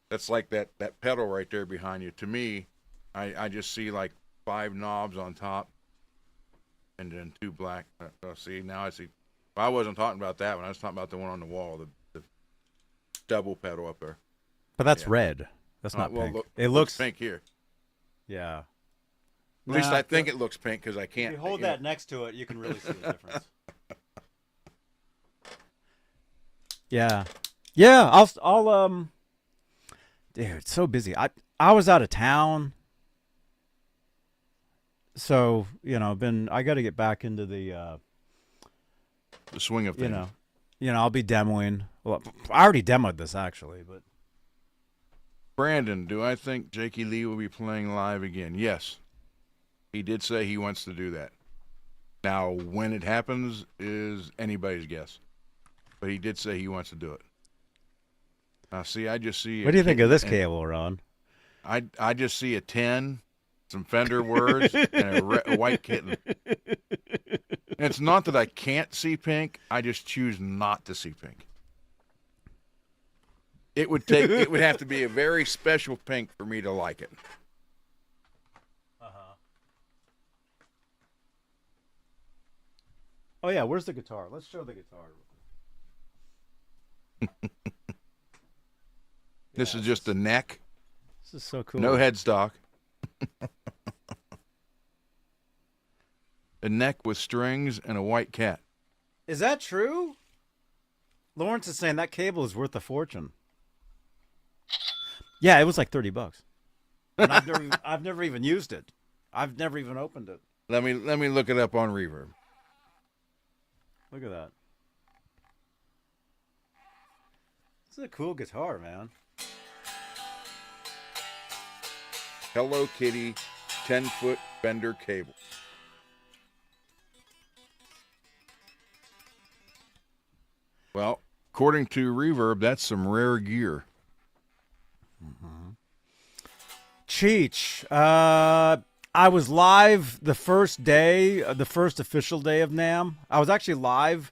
That's like that pedal right there behind you. To me, I just see like 5 knobs on top and then 2 black. See, now I see. Well, I wasn't talking about that one. I was talking about the one on the wall, the double pedal up there. But that's red. That's not pink. It looks pink here. Yeah. At least I think it looks pink because I can't. If you hold that next to it, you can really see the difference. Yeah. Yeah, I'll dude, it's so busy. I was out of town. So, you know, I got to get back into the swing of things. You know, I'll be demoing. Well, I already demoed this actually, but Brandon, do I think Jakey Lee will be playing live again? Yes. He did say he wants to do that. Now, when it happens is anybody's guess. But he did say he wants to do it. Now, see, I just see... What do you think of this cable, Ron? I just see a 10, some Fender words, and a white kitten. And it's not that I can't see pink. I just choose not to see pink. It would have to be a very special pink for me to like it. Oh, yeah, where's the guitar? Let's show the guitar. This is just the neck. This is so cool. No headstock. A neck with strings and a white cat. Is that true? Lawrence is saying that cable is worth a fortune. Yeah, it was like $30. And I've never even used it. I've never even opened it. Let me look it up on Reverb. Look at that. This is a cool guitar, man. Hello Kitty 10-foot Fender cable. Well, according to Reverb, that's some rare gear. Mm-hmm. Cheech, I was live the first day, the first official day of NAMM. I was actually live.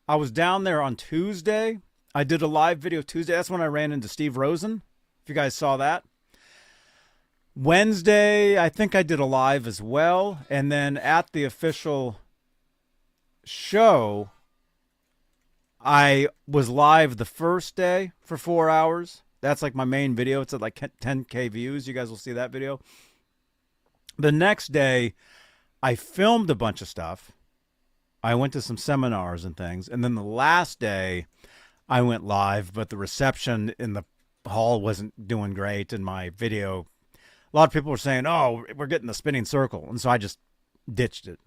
I was down there on Tuesday. I did a live video Tuesday. That's when I ran into Steve Rosen, if you guys saw that. Wednesday, I think I did a live as well. And then at the official show, I was live the first day for 4 hours. That's like my main video. It's at like 10K views. You guys will see that video. The next day, I filmed a bunch of stuff. I went to some seminars and things. And then the last day, I went live, but the reception in the hall wasn't doing great. And my video, a lot of people were saying, oh, we're getting the spinning circle. And so I just ditched it.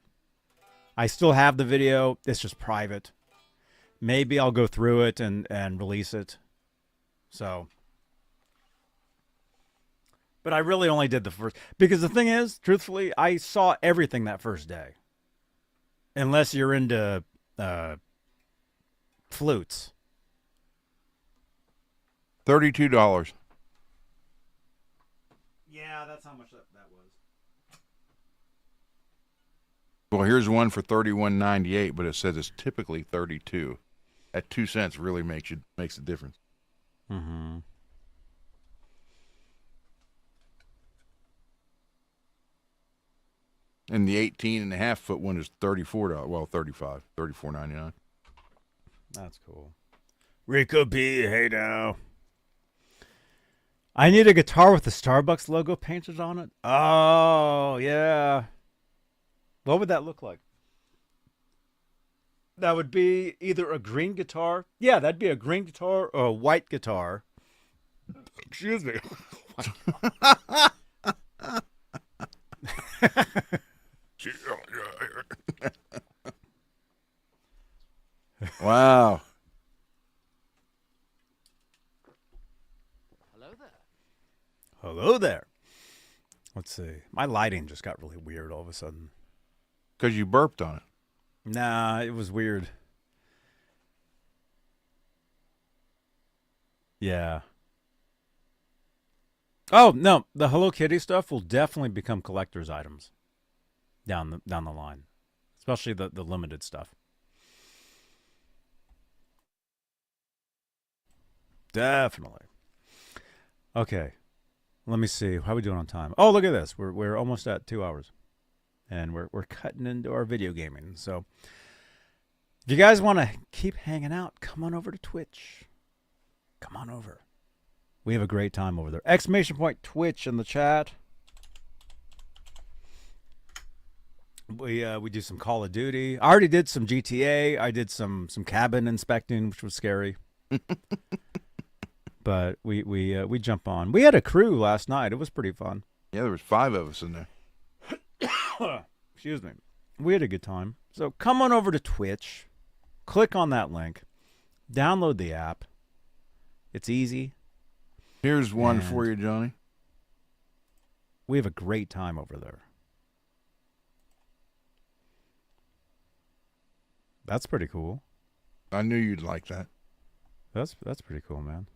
I still have the video. It's just private. Maybe I'll go through it and release it. So... But I really only did the first, because the thing is, truthfully, I saw everything that first day. Unless you're into flutes. $32. Yeah, that's how much that was. Well, here's one for $31.98, but it says it's typically $32. That 2 cents really makes a difference. Mm-hmm. And the 18.5-foot one is $34. Well, $35. $34.99. That's cool. Rico B, hey now. I need a guitar with the Starbucks logo painted on it. Oh, yeah. What would that look like? That would be either a green guitar. Yeah, that'd be a green guitar or a white guitar Excuse me. Wow. Hello there. Let's see. My lighting just got really weird all of a sudden. Because you burped on it. Nah, it was weird. Yeah. Oh, no. The Hello Kitty stuff will definitely become collector's items down the line. Especially the limited stuff. Definitely. Okay. Let me see. How are we doing on time? Oh, look at this. We're almost at 2 hours. And we're cutting into our video gaming. So if you guys want to keep hanging out, come on over to Twitch. Come on over. We have a great time over there. Exclamation point Twitch in the chat. We do some Call of Duty. I already did some GTA. I did some cabin inspecting, which was scary. But we jump on. We had a crew last night. It was pretty fun. Yeah, there was 5 of us in there. Excuse me. We had a good time. So come on over to Twitch. Click on that link. Download the app. It's easy. Here's one for you, Johnny. We have a great time over there. That's pretty cool. I knew you'd like that. That's pretty cool, man.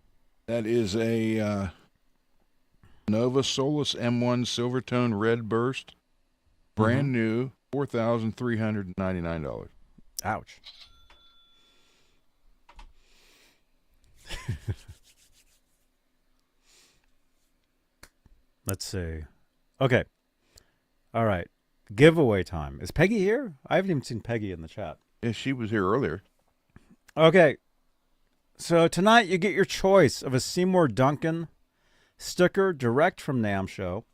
That is a Nova Solus M1 Silvertone Red Burst. Brand new, $4,399. Ouch. Let's see. Okay. All right. Giveaway time. Is Peggy here? I haven't even seen Peggy in the chat. Yeah, she was here earlier. Okay. So tonight you get your choice of a Seymour Duncan sticker direct from NAMM show.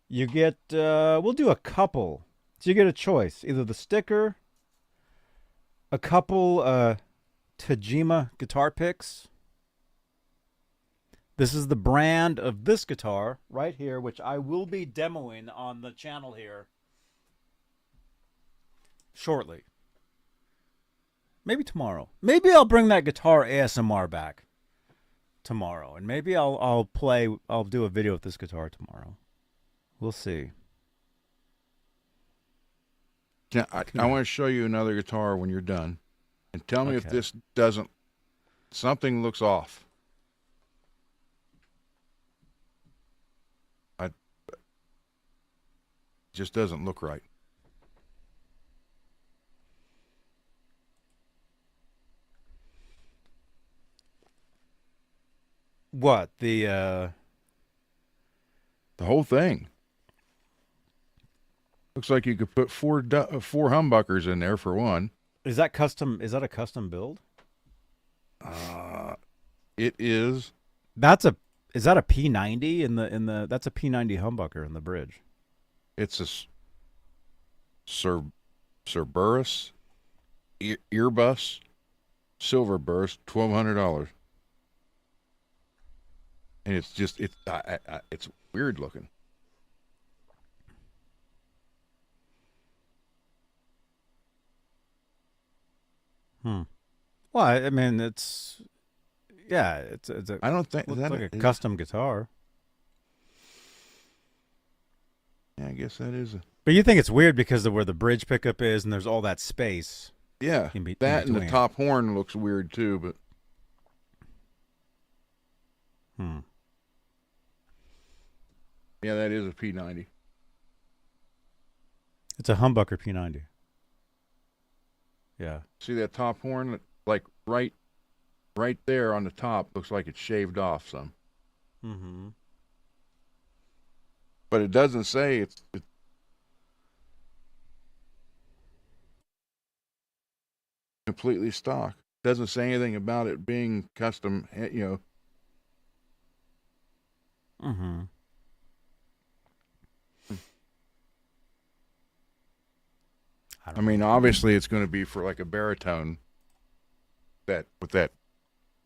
You get, we'll do a couple. So you get a choice. Either the sticker, a couple Tajima guitar picks. This is the brand of this guitar right here, which I will be demoing on the channel here shortly. Maybe tomorrow. Maybe I'll bring that guitar ASMR back tomorrow. And maybe I'll do a video with this guitar tomorrow. We'll see. Yeah, I want to show you another guitar when you're done. And tell me if this doesn't, something looks off. Just doesn't look right. What? The whole thing. Looks like you could put four humbuckers in there for one. Is that custom? Is that a custom build? It is. Is that a P90 in the? That's a P90 humbucker in the bridge. It's a Cerberus earbus silver burst, $1,200, and it's just it's weird looking. Well, I mean, it's it's a. I don't think looks that like a custom guitar. Yeah, I guess that is a. But you think it's weird because of where the bridge pickup is, and there's all that space. Yeah, that and the top horn looks weird too, but. Yeah, that is a P90. It's a humbucker P90. Yeah. See that top horn, like right there on the top, looks like it's shaved off some. Mm-hmm. But it doesn't say it's completely stock. It doesn't say anything about it being custom, you know. Mm-hmm. I mean, obviously it's going to be for like a baritone with that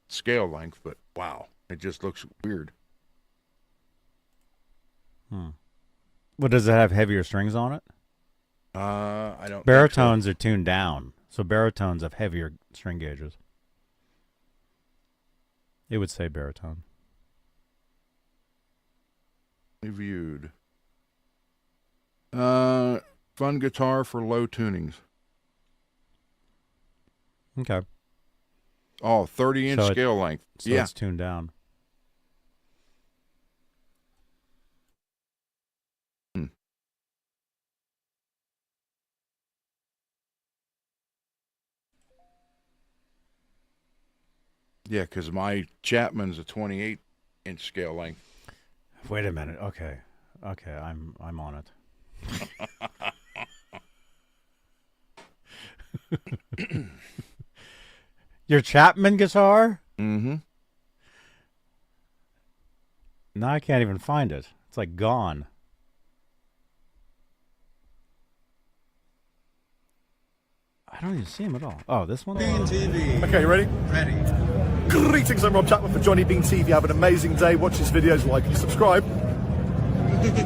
scale length, but wow. It just looks weird. What, does it have heavier strings on it? I don't. Baritones are tuned down, so baritones have heavier string gauges. It would say baritone. Reviewed. Fun guitar for low tunings. Okay. Oh, 30-inch So scale length. So Yeah. it's tuned down. Yeah, because my Chapman's a 28-inch scale length. Wait a minute. Okay. Okay, I'm on it. Your Chapman guitar? Mm-hmm. No, I can't even find it. It's like gone. I don't even see him at all. Oh, this one? Beane TV. Okay, you ready? Ready. Greetings, I'm Rob Chapman for Johnny Beane TV. Have an amazing day. Watch his videos, like and subscribe.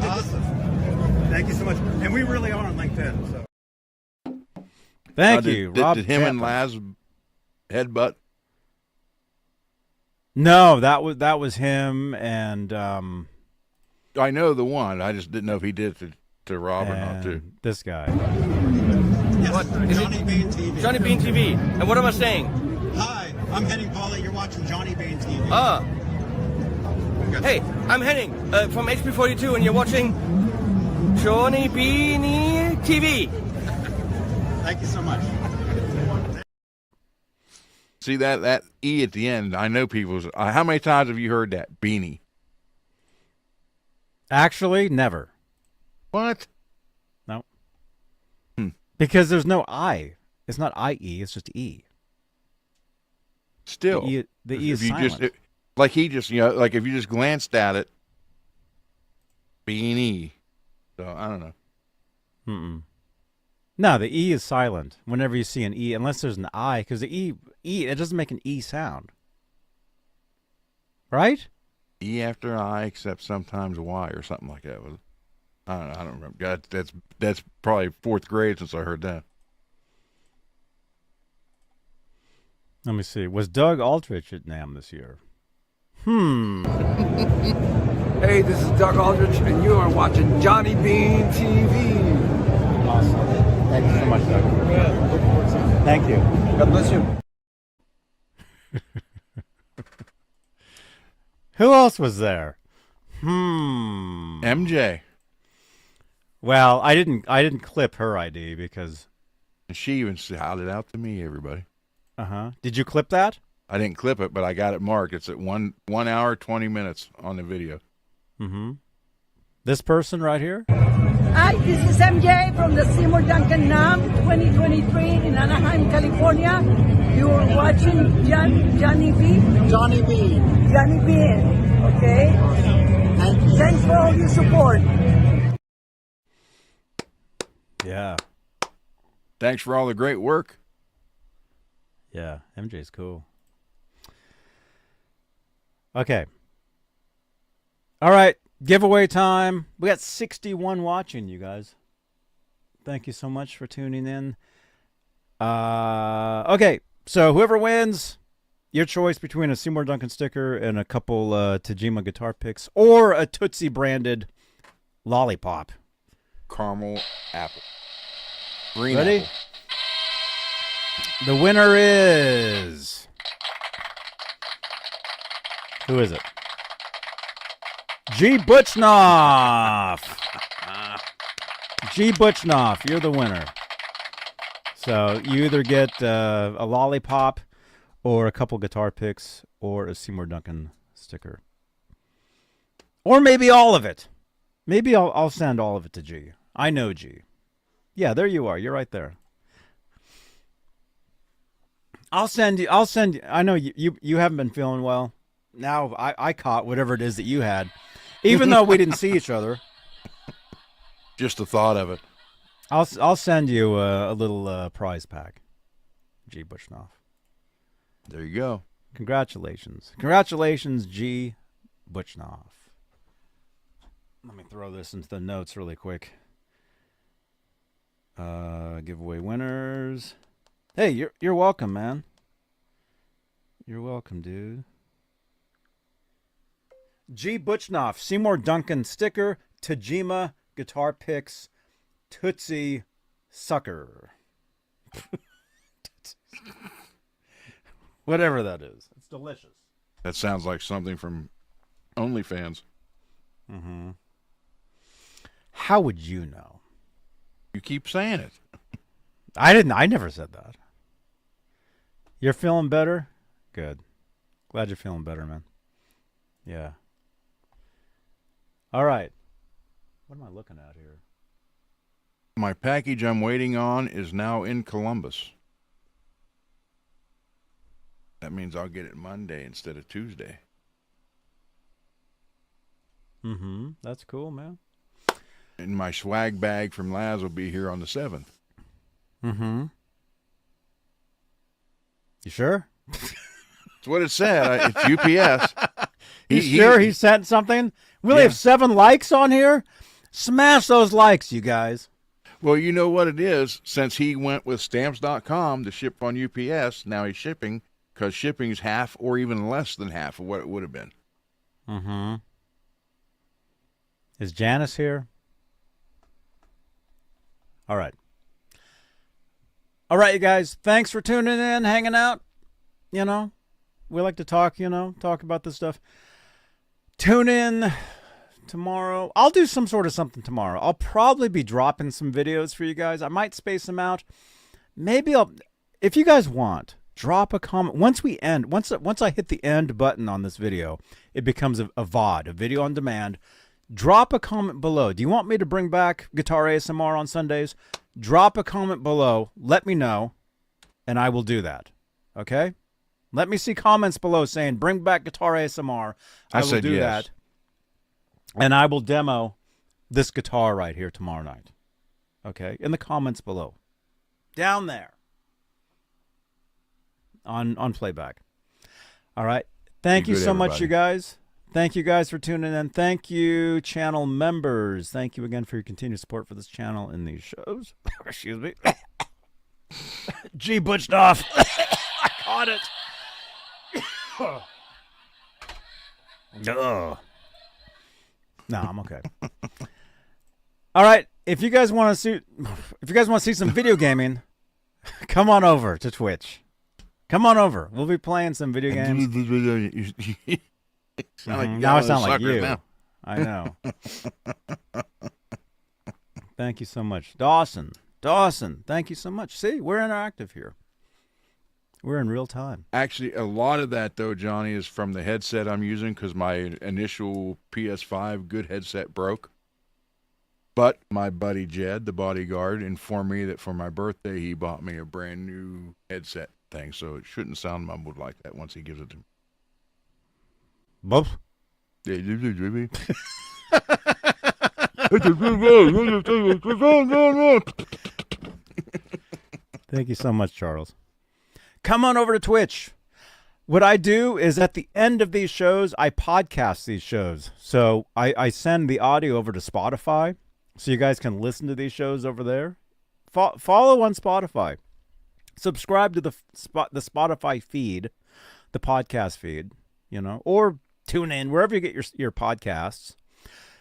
Awesome. Thank you so much. And we really are on LinkedIn. So. Thank you, Rob. Did him and Chapman. Laz headbutt? No, that was him and I know the one. I just didn't know if he did it to Rob or not, too. This guy. Yes, Johnny Beane TV. Johnny Beane TV. And what am I saying? Hi, I'm Henning Pauley. You're watching Johnny Beane TV. Hey, I'm Henning from HP42, and you're watching Johnny Beane TV. Thank you so much. See that E at the end? I know people's. How many times have you heard that? Beanie. Actually, never. What? No. Because there's no I. It's not IE, it's just E. Still. The E is if you silent. just like he just like if you just glanced at it, Beanie. So I don't know. No, the E is silent whenever you see an E, unless there's an I, because the E it doesn't make an E sound. Right? E after I, except sometimes Y or something like that. Was it? I don't remember. God, that's probably 4th grade since I heard that. Let me see. Was Doug Aldrich at NAMM this year? Hey, this is Doug Aldrich, and you are watching Johnny Beane TV. Awesome. Thank you so much, Doug. Thank you. God bless you. Who else was there? MJ. Well, I didn't clip her ID because. And she even shouted out to me, everybody. Did you clip that? I didn't clip it, but I got it marked. It's at 1 hour 20 minutes on the video. This person right here? Hi, this is MJ from the Seymour Duncan NAMM 2023 in Anaheim, California. You're watching Johnny B. Johnny Beane. Johnny Beane, okay? Thanks for all your support. Yeah. Thanks for all the great work. Yeah, MJ's cool. Okay. All right, giveaway time. We got 61 watching, you guys. Thank you so much for tuning in. Okay, so whoever wins, your choice between a Seymour Duncan sticker and a couple Tajima guitar picks, or a Tootsie branded lollipop. Caramel apple. Green Ready? apple. The winner is... Who is it? G. Butchnoff. G. Butchnoff, you're the winner. So you either get a lollipop or a couple guitar picks or a Seymour Duncan sticker. Or maybe all of it. Maybe I'll send all of it to G. I know G. Yeah, there you are. You're right there. I'll send you. I know you haven't been feeling well. Now I caught whatever it is that you had, even though we didn't see each other. Just the thought of it. I'll send you a little prize pack. G. Butchnoff. There you go. Congratulations. Congratulations, G. Butchnoff. Let me throw this into the notes really quick. Giveaway winners. Hey, you're welcome, man. You're welcome, dude. G. Butchnoff, Seymour Duncan sticker, Tajima guitar picks, Tootsie sucker. Whatever that is. It's delicious. That sounds like something from OnlyFans. Mm-hmm. How would you know? You keep saying it. I never said that. You're feeling better? Good. Glad you're feeling better, man. Yeah. All right. What am I looking at here? My package I'm waiting on is now in Columbus. That means I'll get it Monday instead of Tuesday. Mm-hmm. That's cool, man. And my swag bag from Laz will be here on the 7th. Mm-hmm. You sure? That's what it said. It's UPS. You sure he sent something? We only have 7 likes on here? Smash those likes, you guys. Well, you know what it is. Since he went with Stamps.com to ship on UPS, now he's shipping, because shipping's half or even less than half of what it would have been. Mm-hmm. Is Janice here? All right. All right, you guys. Thanks for tuning in, hanging out. You know, we like to talk, talk about this stuff. Tune in tomorrow. I'll do some sort of something tomorrow. I'll probably be dropping some videos for you guys. I might space them out. Maybe if you guys want, drop a comment. Once we end, once I hit the end button on this video, it becomes a VOD, a video on demand. Drop a comment below. Do you want me to bring back Guitar ASMR on Sundays? Drop a comment below. Let me know, and I will do that. Okay? Let me see comments below saying, bring back Guitar ASMR. I will do that. And I will demo this guitar right here tomorrow night. Okay? In the comments below. Down there. On playback. All right? Thank you so much, you guys. Thank you guys for tuning in. Thank you, channel members. Thank you again for your continued support for this channel and these shows. Excuse me. G. Butchnoff. I caught it. No, I'm okay. All right. If you guys want to see some video gaming, come on over to Twitch. Come on over. We'll be playing some video games. Now I sound like you. Now. I know. Thank you so much. Dawson, thank you so much. See, we're interactive here. We're in real time. Actually, a lot of that, though, Johnny, is from the headset I'm using because my initial PS5 good headset broke. But my buddy Jed, the bodyguard, informed me that for my birthday, he bought me a brand new headset thing, so it shouldn't sound mumbled like that once he gives it to me. Both. Thank you so much, Charles. Come on over to Twitch. What I do is at the end of these shows, I podcast these shows. So I send the audio over to Spotify so you guys can listen to these shows over there. Follow on Spotify. Subscribe to the Spotify feed, the podcast feed, or tune in wherever you get your podcasts.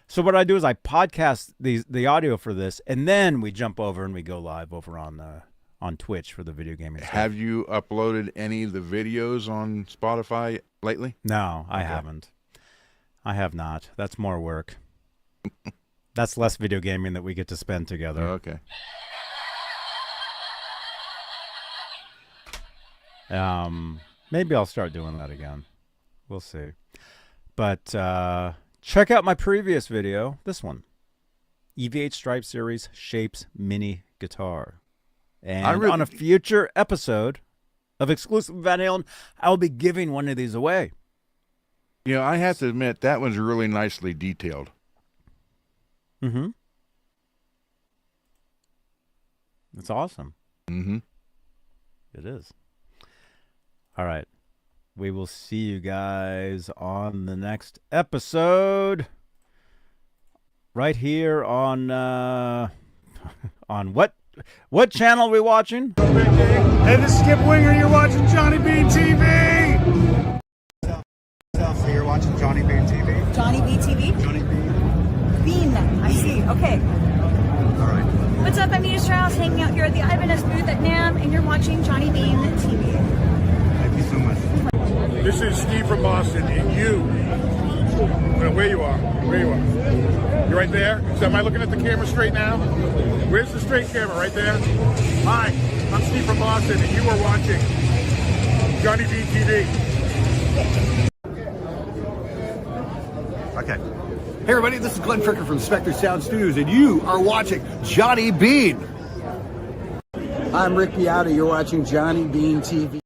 So what I do is I podcast the audio for this, and then we jump over and we go live over on Twitch for the video gaming stuff. Have you uploaded any of the videos on Spotify lately? No, I haven't. I have not. That's more work. That's less video gaming that we get to spend together. Oh, okay. Maybe I'll start doing that again. We'll see. But check out my previous video, this one. EVH Stripe Series Shapes Mini Guitar. And on a future episode of Exclusive Van Halen, I'll be giving one of these away. I have to admit, that one's really nicely detailed. Mm-hmm. It's awesome. Mm-hmm. It is. All right. We will see you guys on the next episode. Right here on what channel are we watching? Hey, this is Skip Winger. You're watching Johnny Beane TV. So you're watching Johnny Beane TV? Johnny B TV? Johnny Beane. Beane, I see. Okay. All right. What's up? I'm Nita Strauss, hanging out here at the Ibanez booth at NAMM, and you're watching Johnny Beane TV. Thank you so much. This is Steve from Boston, and you. Where you are? Where you are? You right there? So am I looking at the camera straight now? Where's the straight camera? Right there? Hi, I'm Steve from Boston, and you are watching Johnny Beane TV. Okay. Hey everybody, this is Glenn Fricker from Spectre Sound Studios, and you are watching Johnny Beane. I'm Rick Piata. You're watching Johnny Beane TV.